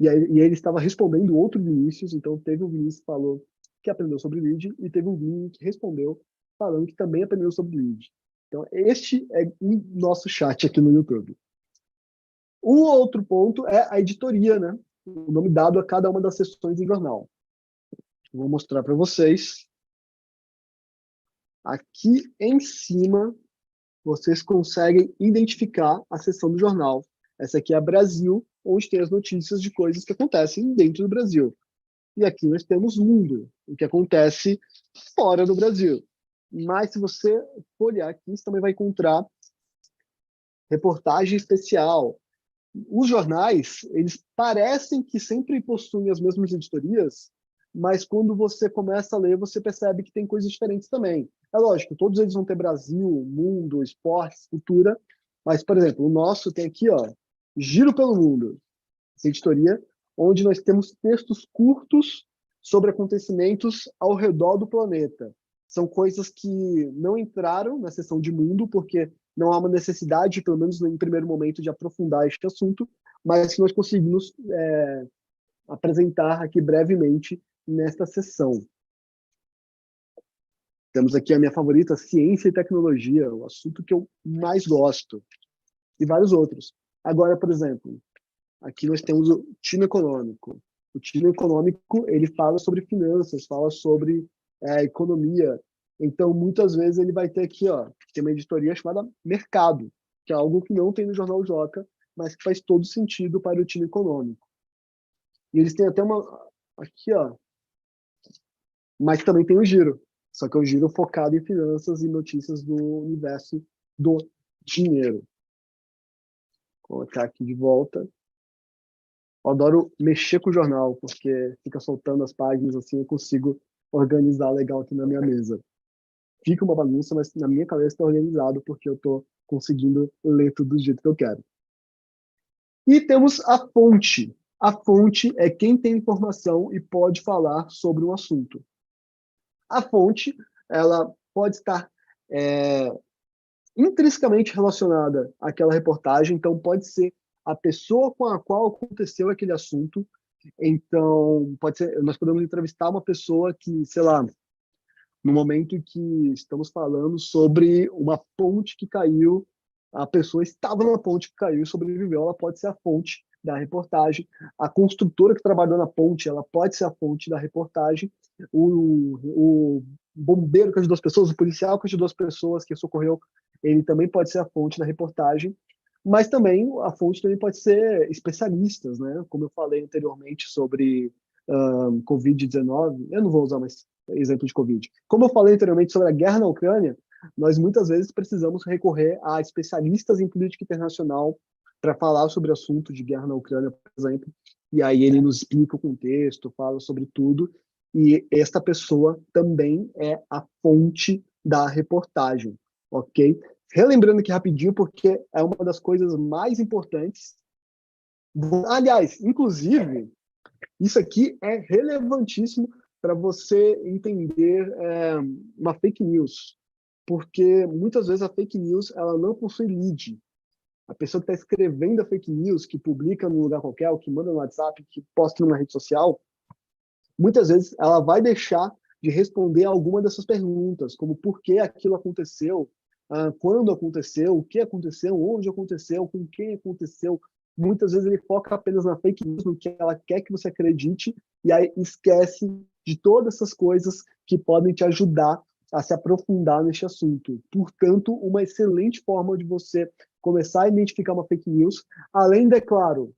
e ele estava respondendo outro Vinícius, então teve um Vinícius que falou que aprendeu sobre lead, e teve um Vini que respondeu falando que também aprendeu sobre lead. Então, este é o nosso chat aqui no YouTube. O outro ponto é a editoria, né? O nome dado a cada uma das sessões do jornal. Vou mostrar para vocês. Aqui em cima, vocês conseguem identificar a seção do jornal. Essa aqui é a Brasil, onde tem as notícias de coisas que acontecem dentro do Brasil. E aqui nós temos Mundo, o que acontece fora do Brasil. Mas se você olhar aqui, você também vai encontrar reportagem especial. Os jornais, eles parecem que sempre possuem as mesmas editorias, mas quando você começa a ler, você percebe que tem coisas diferentes também. É lógico, todos eles vão ter Brasil, Mundo, Esportes, Cultura, mas, por exemplo, o nosso tem aqui, ó, Giro pelo Mundo, essa editoria, onde nós temos textos curtos sobre acontecimentos ao redor do planeta. São coisas que não entraram na seção de Mundo, porque não há uma necessidade, pelo menos em primeiro momento, de aprofundar este assunto, mas que nós conseguimos apresentar aqui brevemente nesta sessão. Temos aqui a minha favorita, Ciência e Tecnologia, o assunto que eu mais gosto, e vários outros. Agora, por exemplo, aqui nós temos o Tino Econômico. O Tino Econômico, ele fala sobre finanças, fala sobre economia. Então, muitas vezes, ele vai ter aqui, ó, tem uma editoria chamada Mercado, que é algo que não tem no Jornal Joca, mas que faz todo sentido para o Tino Econômico. E eles têm até uma... Aqui, ó. Mas também tem o Giro. Só que é o Giro focado em finanças e notícias do universo do dinheiro. Vou colocar aqui de volta. Eu adoro mexer com o jornal, porque fica soltando as páginas assim, eu consigo organizar legal aqui na minha mesa. Fica uma bagunça, mas na minha cabeça está organizado, porque eu estou conseguindo ler tudo do jeito que eu quero. E temos a fonte. A fonte é quem tem informação e pode falar sobre um assunto. A fonte, ela pode estar intrinsecamente relacionada àquela reportagem, então pode ser a pessoa com a qual aconteceu aquele assunto. Então, pode ser, nós podemos entrevistar uma pessoa que, sei lá, no momento em que estamos falando sobre uma ponte que caiu, a pessoa estava na ponte que caiu e sobreviveu, ela pode ser a fonte da reportagem. A construtora que trabalhou na ponte, ela pode ser a fonte da reportagem. O bombeiro que ajudou as pessoas, o policial que ajudou as pessoas, que socorreu, ele também pode ser a fonte da reportagem. Mas também a fonte também pode ser especialistas, né? Como eu falei anteriormente sobre Covid-19, eu não vou usar mais exemplo de Covid. Como eu falei anteriormente sobre a guerra na Ucrânia, nós muitas vezes precisamos recorrer a especialistas em política internacional para falar sobre o assunto de guerra na Ucrânia, por exemplo, e aí ele nos explica o contexto, fala sobre tudo, e esta pessoa também é a fonte da reportagem, ok? Relembrando aqui rapidinho, porque é uma das coisas mais importantes. Aliás, inclusive, isso aqui é relevantíssimo para você entender uma fake news, porque muitas vezes a fake news ela não possui lead. A pessoa que está escrevendo a fake news, que publica num lugar qualquer, ou que manda no WhatsApp, que posta numa rede social, muitas vezes ela vai deixar de responder alguma dessas perguntas, como por que aquilo aconteceu, quando aconteceu, o que aconteceu, onde aconteceu, com quem aconteceu. Muitas vezes ele foca apenas na fake news, no que ela quer que você acredite, e aí esquece de todas essas coisas que podem te ajudar a se aprofundar neste assunto. Portanto, uma excelente forma de você começar a identificar uma fake news, além de, claro,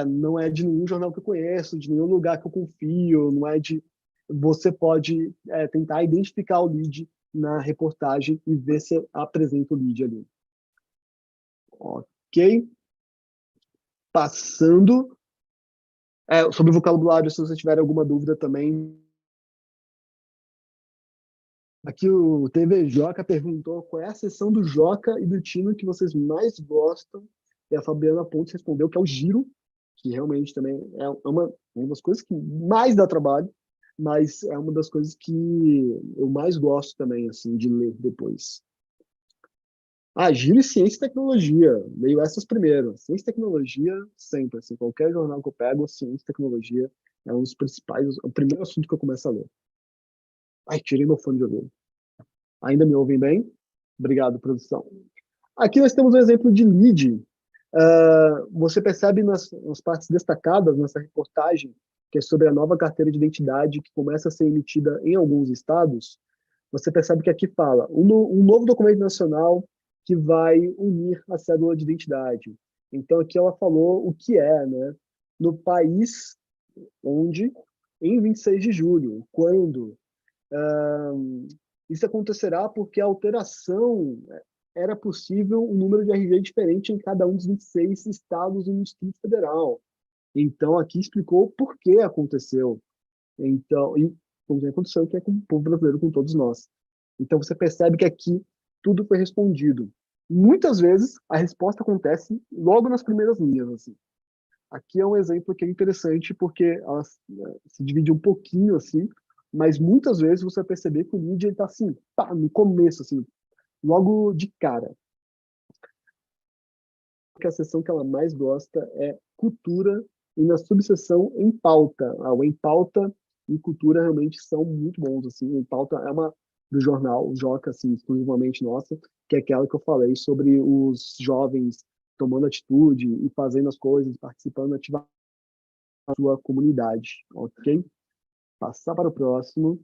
não é de nenhum jornal que eu conheço, de nenhum lugar que eu confio, não é de... Você pode tentar identificar o lead na reportagem e ver se apresenta o lead ali. Ok? Passando. Sobre o vocabulário, se você tiver alguma dúvida também. Aqui o TV Joca perguntou qual é a seção do Joca e do Tino que vocês mais gostam. E a Fabiana Pontes respondeu que é o Giro, que realmente também é uma das coisas que mais dá trabalho, mas é uma das coisas que eu mais gosto também, assim, de ler depois. Giro e ciência e tecnologia, meio essas primeiro. Ciência e tecnologia, sempre, assim, qualquer jornal que eu pego, ciência e tecnologia é um dos principais, o primeiro assunto que eu começo a ler. Tirei meu fone de ouvido. Ainda me ouvem bem? Obrigado, produção. Aqui nós temos um exemplo de lead. Você percebe nas partes destacadas nessa reportagem, que é sobre a nova carteira de identidade que começa a ser emitida em alguns estados, você percebe que aqui fala um novo documento nacional que vai unir a cédula de identidade. Então aqui ela falou o que é, né? No país onde, em 26 de julho, quando isso acontecerá porque a alteração era possível um número de RG diferente em cada um dos 26 estados e no Distrito Federal. Então, aqui explicou por que aconteceu. Então, e como aconteceu, que é com o povo brasileiro, com todos nós. Então, você percebe que aqui tudo foi respondido. Muitas vezes, a resposta acontece logo nas primeiras linhas. Assim. Aqui é um exemplo que é interessante, porque ela se divide um pouquinho, assim, mas muitas vezes você vai perceber que o lead está assim, pá, no começo, assim, logo de cara. Que a seção que ela mais gosta é cultura e na subseção em pauta. O em pauta e cultura realmente são muito bons, assim. O em pauta é uma do jornal Joca, assim, exclusivamente nossa, que é aquela que eu falei sobre os jovens tomando atitude e fazendo as coisas, participando ativamente da sua comunidade, ok? Passar para o próximo.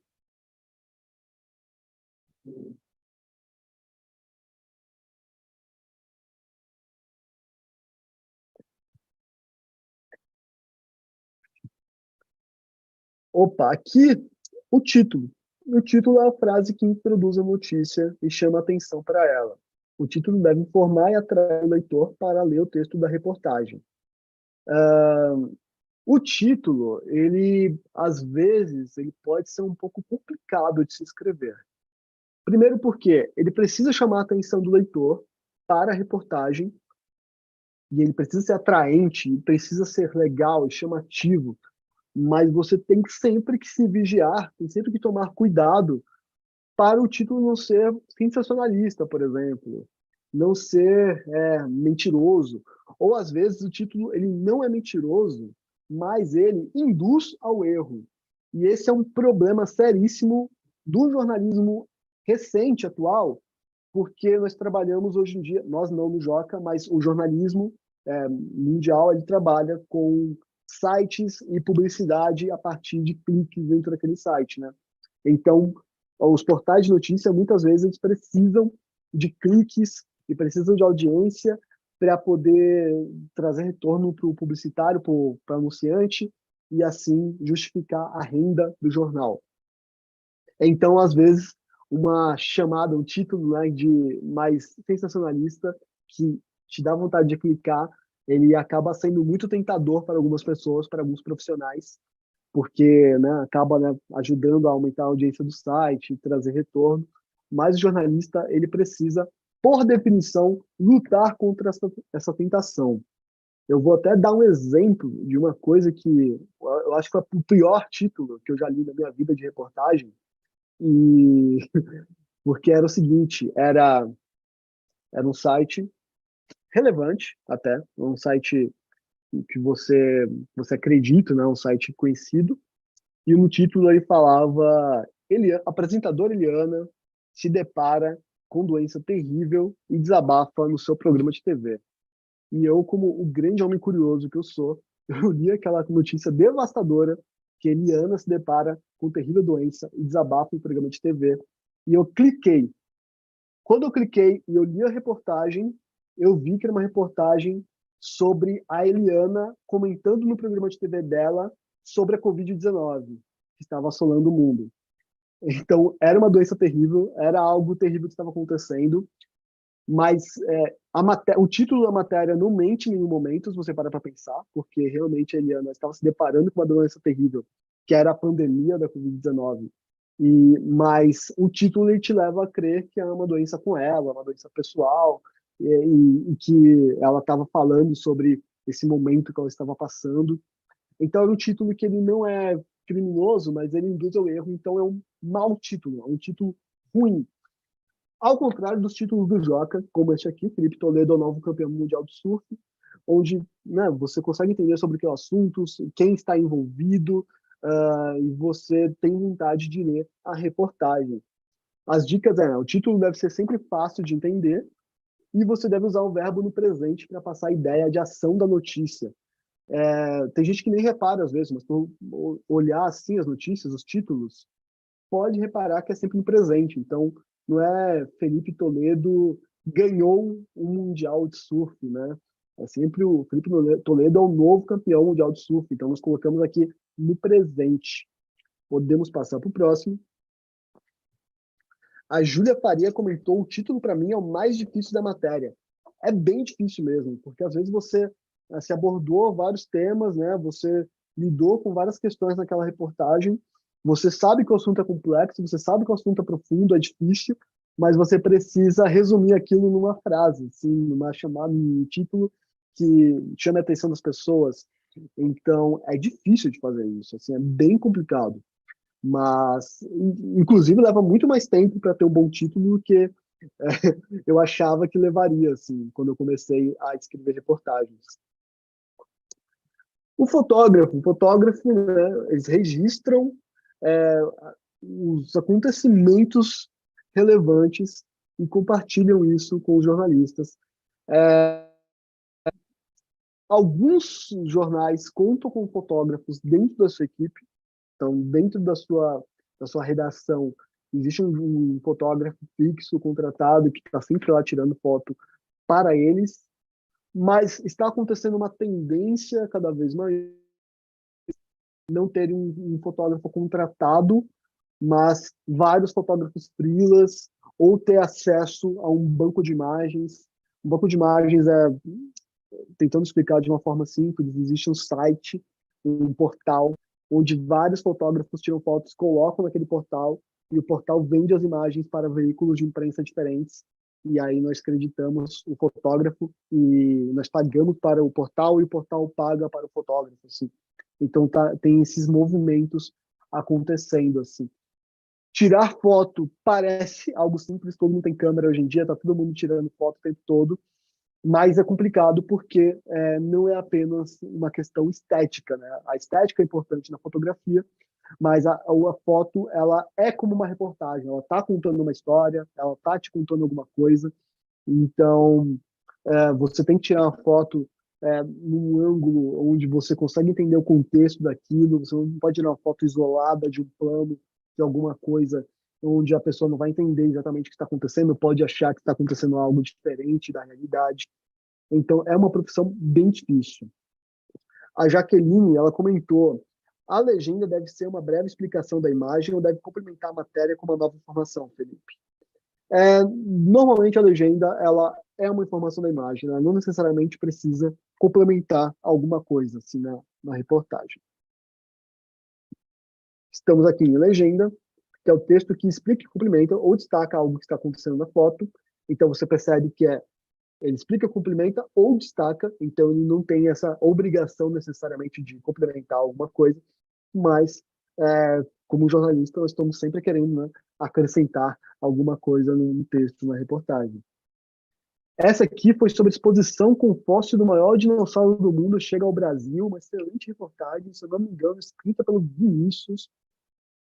Opa, aqui o título. O título é a frase que introduz a notícia e chama atenção para ela. O título deve informar e atrair o leitor para ler o texto da reportagem. O título, ele às vezes, ele pode ser um pouco complicado de se escrever. Primeiro porque ele precisa chamar a atenção do leitor, para a reportagem, e ele precisa ser atraente, precisa ser legal e chamativo, mas você tem sempre que se vigiar, tem sempre que tomar cuidado para o título não ser sensacionalista, por exemplo, não ser mentiroso, ou às vezes o título ele não é mentiroso, mas ele induz ao erro. E esse é um problema seríssimo do jornalismo recente, atual, porque nós trabalhamos hoje em dia, nós não no Joca, mas o jornalismo mundial ele trabalha com sites e publicidade a partir de cliques dentro daquele site, né? Então, os portais de notícia, muitas vezes, eles precisam de cliques e precisam de audiência para poder trazer retorno para o publicitário, para o anunciante, e assim justificar a renda do jornal. Então, às vezes, uma chamada, um título, né, de mais sensacionalista, que te dá vontade de clicar, ele acaba sendo muito tentador para algumas pessoas, para alguns profissionais, porque, né, acaba, né, ajudando a aumentar a audiência do site, trazer retorno, mas o jornalista ele precisa, por definição, lutar contra essa tentação. Eu vou até dar um exemplo de uma coisa que eu acho que foi o pior título que eu já li na minha vida de reportagem, e porque era o seguinte, era um site relevante até, um site que você acredita, né, um site conhecido, e no título ele falava: apresentadora Eliana se depara com doença terrível e desabafa no seu programa de TV. E eu, como o grande homem curioso que eu sou, eu li aquela notícia devastadora que Eliana se depara com terrível doença e desabafa no programa de TV. E eu cliquei. Quando eu cliquei e eu li a reportagem, eu vi que era uma reportagem sobre a Eliana comentando no programa de TV dela sobre a Covid-19, que estava assolando o mundo. Então, era uma doença terrível, era algo terrível que estava acontecendo, mas o título da matéria não mente em nenhum momento, se você parar para pensar, porque realmente a Eliana estava se deparando com uma doença terrível, que era a pandemia da Covid-19. Mas o título ele te leva a crer que é uma doença com ela, uma doença pessoal, e que ela estava falando sobre esse momento que ela estava passando. Então, era um título que ele não é criminoso, mas ele induz ao erro, então é um mau título, é um título ruim. Ao contrário dos títulos do Joca, como este aqui, Felipe Toledo é o novo campeão mundial de surf, onde, né, você consegue entender sobre que assuntos, quem está envolvido, e você tem vontade de ler a reportagem. As dicas o título deve ser sempre fácil de entender e você deve usar o verbo no presente para passar a ideia de ação da notícia. Tem gente que nem repara às vezes, mas por olhar assim as notícias, os títulos, pode reparar que é sempre no presente. Então, não é Felipe Toledo ganhou um mundial de surf, né? É sempre o Felipe Toledo é o novo campeão mundial de surf. Então, nós colocamos aqui no presente. Podemos passar para o próximo. A Júlia Faria comentou: o título para mim é o mais difícil da matéria. É bem difícil mesmo, porque às vezes você se abordou vários temas, né? Você lidou com várias questões naquela reportagem. Você sabe que o assunto é complexo, você sabe que o assunto é profundo, é difícil, mas você precisa resumir aquilo numa frase, assim, numa chamada, num título que chame a atenção das pessoas. Então, é difícil de fazer isso, assim, é bem complicado. Mas, inclusive, leva muito mais tempo para ter um bom título do que eu achava que levaria, assim, quando eu comecei a escrever reportagens. O fotógrafo, né, eles registram é, os acontecimentos relevantes e compartilham isso com os jornalistas. Alguns jornais contam com fotógrafos dentro da sua equipe, então, dentro da sua redação, existe um fotógrafo fixo, contratado, que está sempre lá tirando foto para eles, mas está acontecendo uma tendência cada vez maior não ter um fotógrafo contratado, mas vários fotógrafos freelas, ou ter acesso a um banco de imagens. Um banco de imagens tentando explicar de uma forma simples, existe um site, um portal, onde vários fotógrafos tiram fotos, colocam naquele portal, e o portal vende as imagens para veículos de imprensa diferentes. e aí nós creditamos o fotógrafo e nós pagamos para o portal e o portal paga para o fotógrafo, assim. Então tem esses movimentos acontecendo, assim. Tirar foto parece algo simples, todo mundo tem câmera hoje em dia, tá todo mundo tirando foto o tempo todo, mas é complicado porque não é apenas uma questão estética, né? A estética é importante na fotografia, mas a foto ela é como uma reportagem, ela está contando uma história, ela está te contando alguma coisa, então você tem que tirar uma foto num ângulo onde você consegue entender o contexto daquilo, você não pode tirar uma foto isolada de um plano, de alguma coisa onde a pessoa não vai entender exatamente o que está acontecendo, pode achar que está acontecendo algo diferente da realidade. Então, é uma profissão bem difícil. A Jaqueline, ela comentou, a legenda deve ser uma breve explicação da imagem ou deve complementar a matéria com uma nova informação, Felipe? Normalmente a legenda ela é uma informação da imagem, ela não necessariamente precisa complementar alguma coisa assim, na reportagem. Estamos aqui em legenda, que é o texto que explica, complementa ou destaca algo que está acontecendo na foto. Então você percebe que ele explica, complementa ou destaca, então ele não tem essa obrigação necessariamente de complementar alguma coisa, mas como jornalista nós estamos sempre querendo, né, acrescentar alguma coisa no texto, na reportagem. Essa aqui foi sobre a exposição com fóssil do maior dinossauro do mundo chega ao Brasil, uma excelente reportagem, se eu não me engano, escrita pelo Vinícius.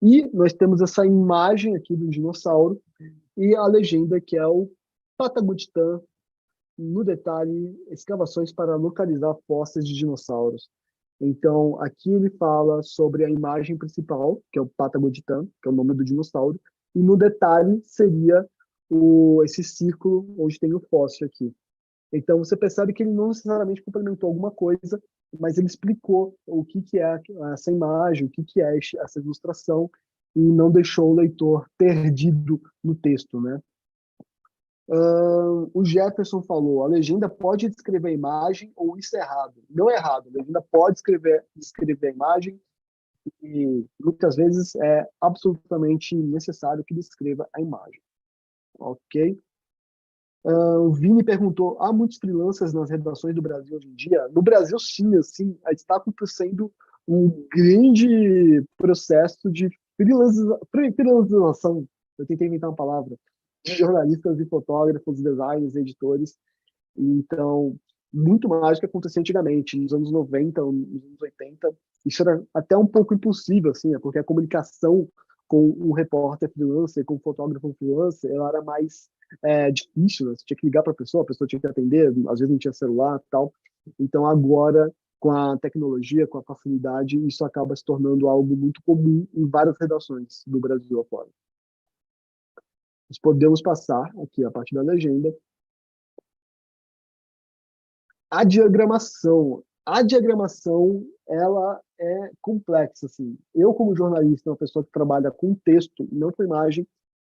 E nós temos essa imagem aqui do dinossauro e a legenda que é o Patagotitan, no detalhe, escavações para localizar fósseis de dinossauros. Então, aqui ele fala sobre a imagem principal, que é o Patagotitan, que é o nome do dinossauro, e no detalhe seria esse círculo onde tem o fóssil aqui. Então, você percebe que ele não necessariamente complementou alguma coisa, mas ele explicou o que é essa imagem, o que é essa ilustração, e não deixou o leitor perdido no texto, né? O Jefferson falou, a legenda pode descrever a imagem ou isso é errado. Não é errado, a legenda pode descrever a imagem e muitas vezes é absolutamente necessário que descreva a imagem. Ok? O Vini perguntou, há muitos freelancers nas redações do Brasil hoje em dia? No Brasil, sim, assim, está acontecendo um grande processo de freelancização, eu tentei inventar uma palavra, de jornalistas e fotógrafos, designers, editores. Então, muito mais do que acontecia antigamente, nos anos 90, nos anos 80. Isso era até um pouco impossível, assim, né? Porque a comunicação com um repórter freelancer, com um fotógrafo freelancer, ela era mais difícil, né? Você tinha que ligar para a pessoa tinha que atender, às vezes não tinha celular e tal. Então, agora, com a tecnologia, com a facilidade, isso acaba se tornando algo muito comum em várias redações do Brasil afora. Nós podemos passar aqui a parte da legenda. A diagramação. A diagramação, ela é complexa, assim. Eu, como jornalista, uma pessoa que trabalha com texto, não com imagem,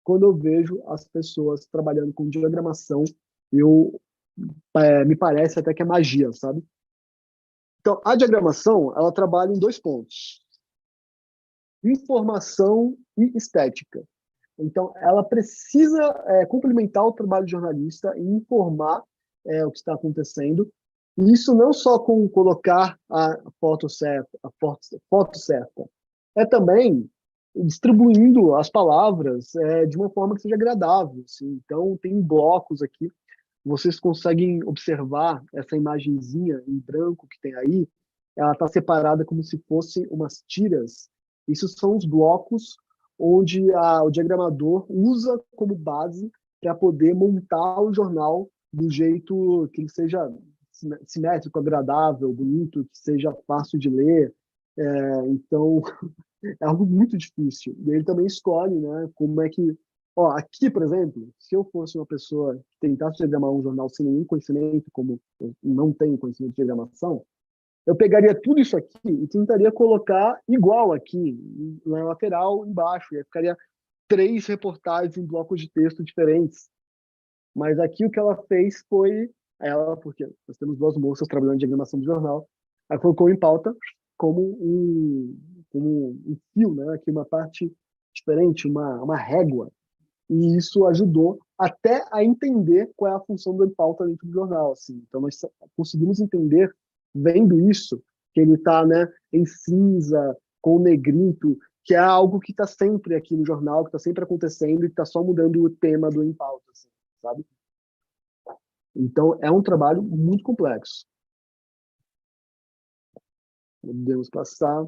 quando eu vejo as pessoas trabalhando com diagramação, me parece até que é magia, sabe? Então, a diagramação, ela trabalha em dois pontos. Informação e estética. Então, ela precisa complementar o trabalho de jornalista e informar o que está acontecendo. E isso não só com colocar a foto certa, foto certa, é também distribuindo as palavras de uma forma que seja agradável. Assim. Então, tem blocos aqui, vocês conseguem observar essa imagenzinha em branco que tem aí, ela está separada como se fossem umas tiras. Isso são os blocos onde o diagramador usa como base para poder montar o jornal do jeito que ele seja simétrico, agradável, bonito, que seja fácil de ler. Então, é algo muito difícil. E ele também escolhe, né, como é que... Ó, aqui, por exemplo, se eu fosse uma pessoa que tentasse diagramar um jornal sem nenhum conhecimento, como eu não tenho conhecimento de diagramação, eu pegaria tudo isso aqui e tentaria colocar igual aqui, na lateral, embaixo, e aí ficaria 3 reportagens em blocos de texto diferentes. Mas aqui o que ela fez foi, porque nós temos 2 moças trabalhando em diagramação de jornal, ela colocou em pauta como um fio, né? Aqui uma parte diferente, uma régua. E isso ajudou até a entender qual é a função do pauta dentro do jornal. Assim. Então, nós conseguimos entender, vendo isso, que ele está, né, em cinza, com negrito, que é algo que está sempre aqui no jornal, que está sempre acontecendo e está só mudando o tema do Em Pauta, assim, sabe? Então, é um trabalho muito complexo. Podemos passar.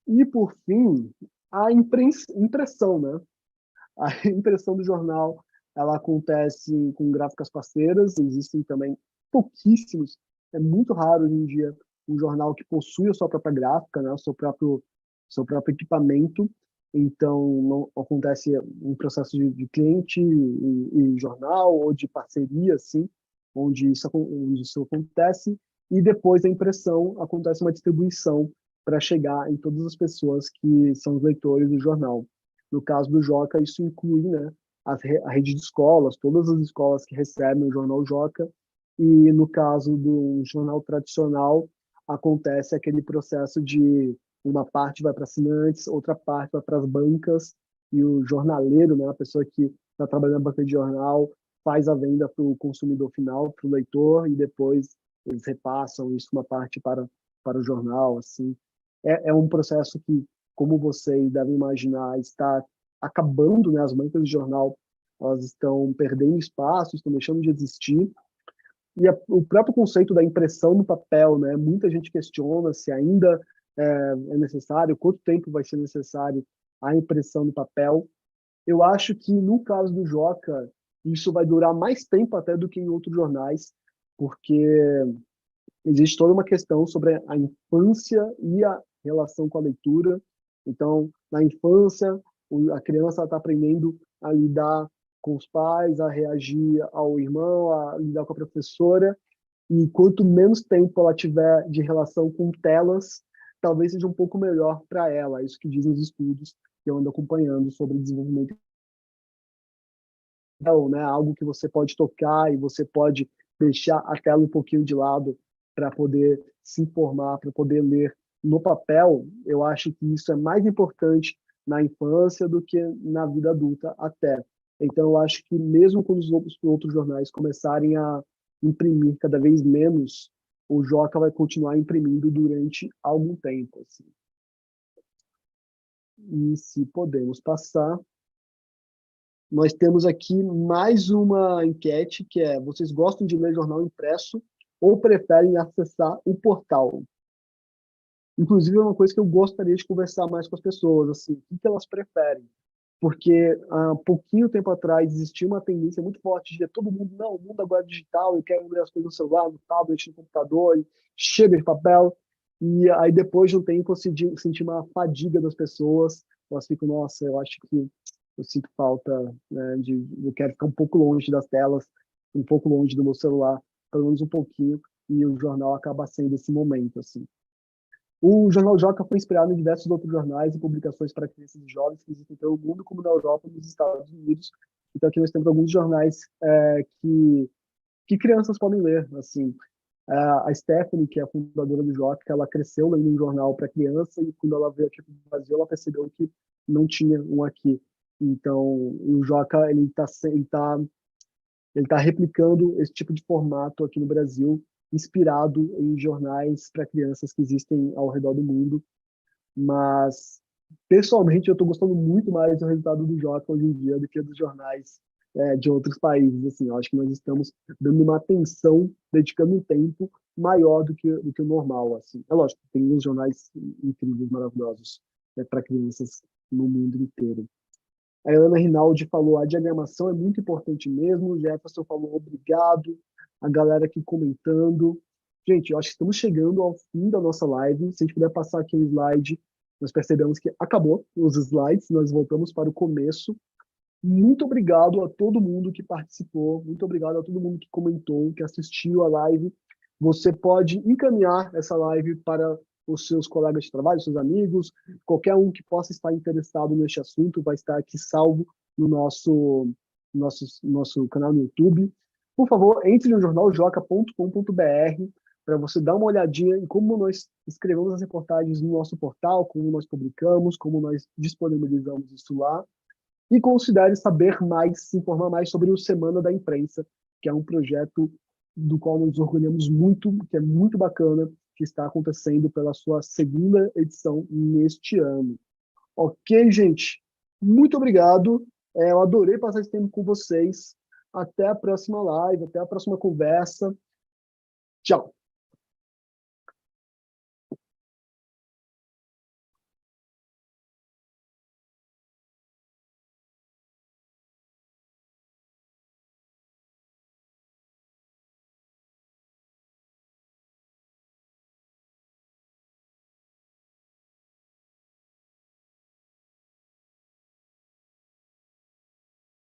E, por fim, a impressão, né? A impressão do jornal, ela acontece com gráficas parceiras, existem também pouquíssimos, é muito raro hoje em dia um jornal que possui a sua própria gráfica, né, o seu próprio equipamento, então não acontece um processo de cliente e jornal, ou de parceria, assim, onde isso acontece, e depois da impressão acontece uma distribuição para chegar em todas as pessoas que são os leitores do jornal. No caso do Joca, isso inclui, né, a rede de escolas, todas as escolas que recebem o jornal Joca, e no caso do jornal tradicional, acontece aquele processo de uma parte vai para assinantes, outra parte vai para as bancas, e o jornaleiro, né, a pessoa que está trabalhando na banca de jornal, faz a venda para o consumidor final, para o leitor, e depois eles repassam isso uma parte para o jornal. Assim. É um processo que, como vocês devem imaginar, está acabando, né? As bancas de jornal, elas estão perdendo espaço, estão deixando de existir. E o próprio conceito da impressão no papel, né? Muita gente questiona se ainda é necessário, quanto tempo vai ser necessário a impressão no papel. Eu acho que, no caso do Joca, isso vai durar mais tempo até do que em outros jornais, porque existe toda uma questão sobre a infância e a relação com a leitura. Então, na infância, a criança está aprendendo a lidar com os pais, a reagir ao irmão, a lidar com a professora, e quanto menos tempo ela tiver de relação com telas, talvez seja um pouco melhor para ela. Isso que dizem os estudos que eu ando acompanhando sobre desenvolvimento, né? Algo que você pode tocar e você pode deixar a tela um pouquinho de lado para poder se informar, para poder ler no papel. Eu acho que isso é mais importante na infância do que na vida adulta até. Então, eu acho que mesmo quando os outros jornais começarem a imprimir cada vez menos, o Joca vai continuar imprimindo durante algum tempo. Assim. E se podemos passar, nós temos aqui mais uma enquete que é: vocês gostam de ler jornal impresso ou preferem acessar o portal? Inclusive, é uma coisa que eu gostaria de conversar mais com as pessoas, assim, o que elas preferem. Porque há pouquinho tempo atrás existia uma tendência muito forte de todo mundo, não, o mundo agora é digital, eu quero ler as coisas no celular, no tablet, no computador, e chega de papel. E aí, depois de um tempo, eu senti uma fadiga das pessoas. Elas ficam, nossa, eu acho que eu sinto falta, né, eu quero ficar um pouco longe das telas, um pouco longe do meu celular, pelo menos um pouquinho, e o jornal acaba sendo esse momento, assim. O Jornal Joca foi inspirado em diversos outros jornais e publicações para crianças e jovens que existem pelo mundo, como na Europa e nos Estados Unidos. Então, aqui nós temos alguns jornais que crianças podem ler. Assim, a Stephanie, que é a fundadora do Joca, ela cresceu lendo um jornal para criança e quando ela veio aqui para o Brasil, ela percebeu que não tinha um aqui. Então, o Joca ele tá replicando esse tipo de formato aqui no Brasil, inspirado em jornais para crianças que existem ao redor do mundo. Mas, pessoalmente, eu estou gostando muito mais do resultado do Joca hoje em dia do que dos jornais de outros países. Assim, eu acho que nós estamos dando uma atenção, dedicando um tempo maior do que o normal. Assim. É lógico, tem uns jornais incríveis, maravilhosos para crianças no mundo inteiro. A Ana Rinaldi falou: a diagramação é muito importante mesmo. O Jefferson falou: obrigado. A galera aqui comentando. Gente, eu acho que estamos chegando ao fim da nossa live. Se a gente puder passar aqui um slide, nós percebemos que acabou os slides, nós voltamos para o começo. Muito obrigado a todo mundo que participou, muito obrigado a todo mundo que comentou, que assistiu a live. Você pode encaminhar essa live para os seus colegas de trabalho, seus amigos, qualquer um que possa estar interessado neste assunto vai estar aqui salvo no nosso canal no YouTube. Por favor, entre no jornaljoca.com.br, para você dar uma olhadinha em como nós escrevemos as reportagens no nosso portal, como nós publicamos, como nós disponibilizamos isso lá. E considere saber mais, se informar mais sobre o Semana da Imprensa, que é um projeto do qual nos orgulhamos muito, que é muito bacana, que está acontecendo pela sua segunda edição neste ano. Ok, gente? Muito obrigado. Eu adorei passar esse tempo com vocês. Até a próxima live, até a próxima conversa. Tchau!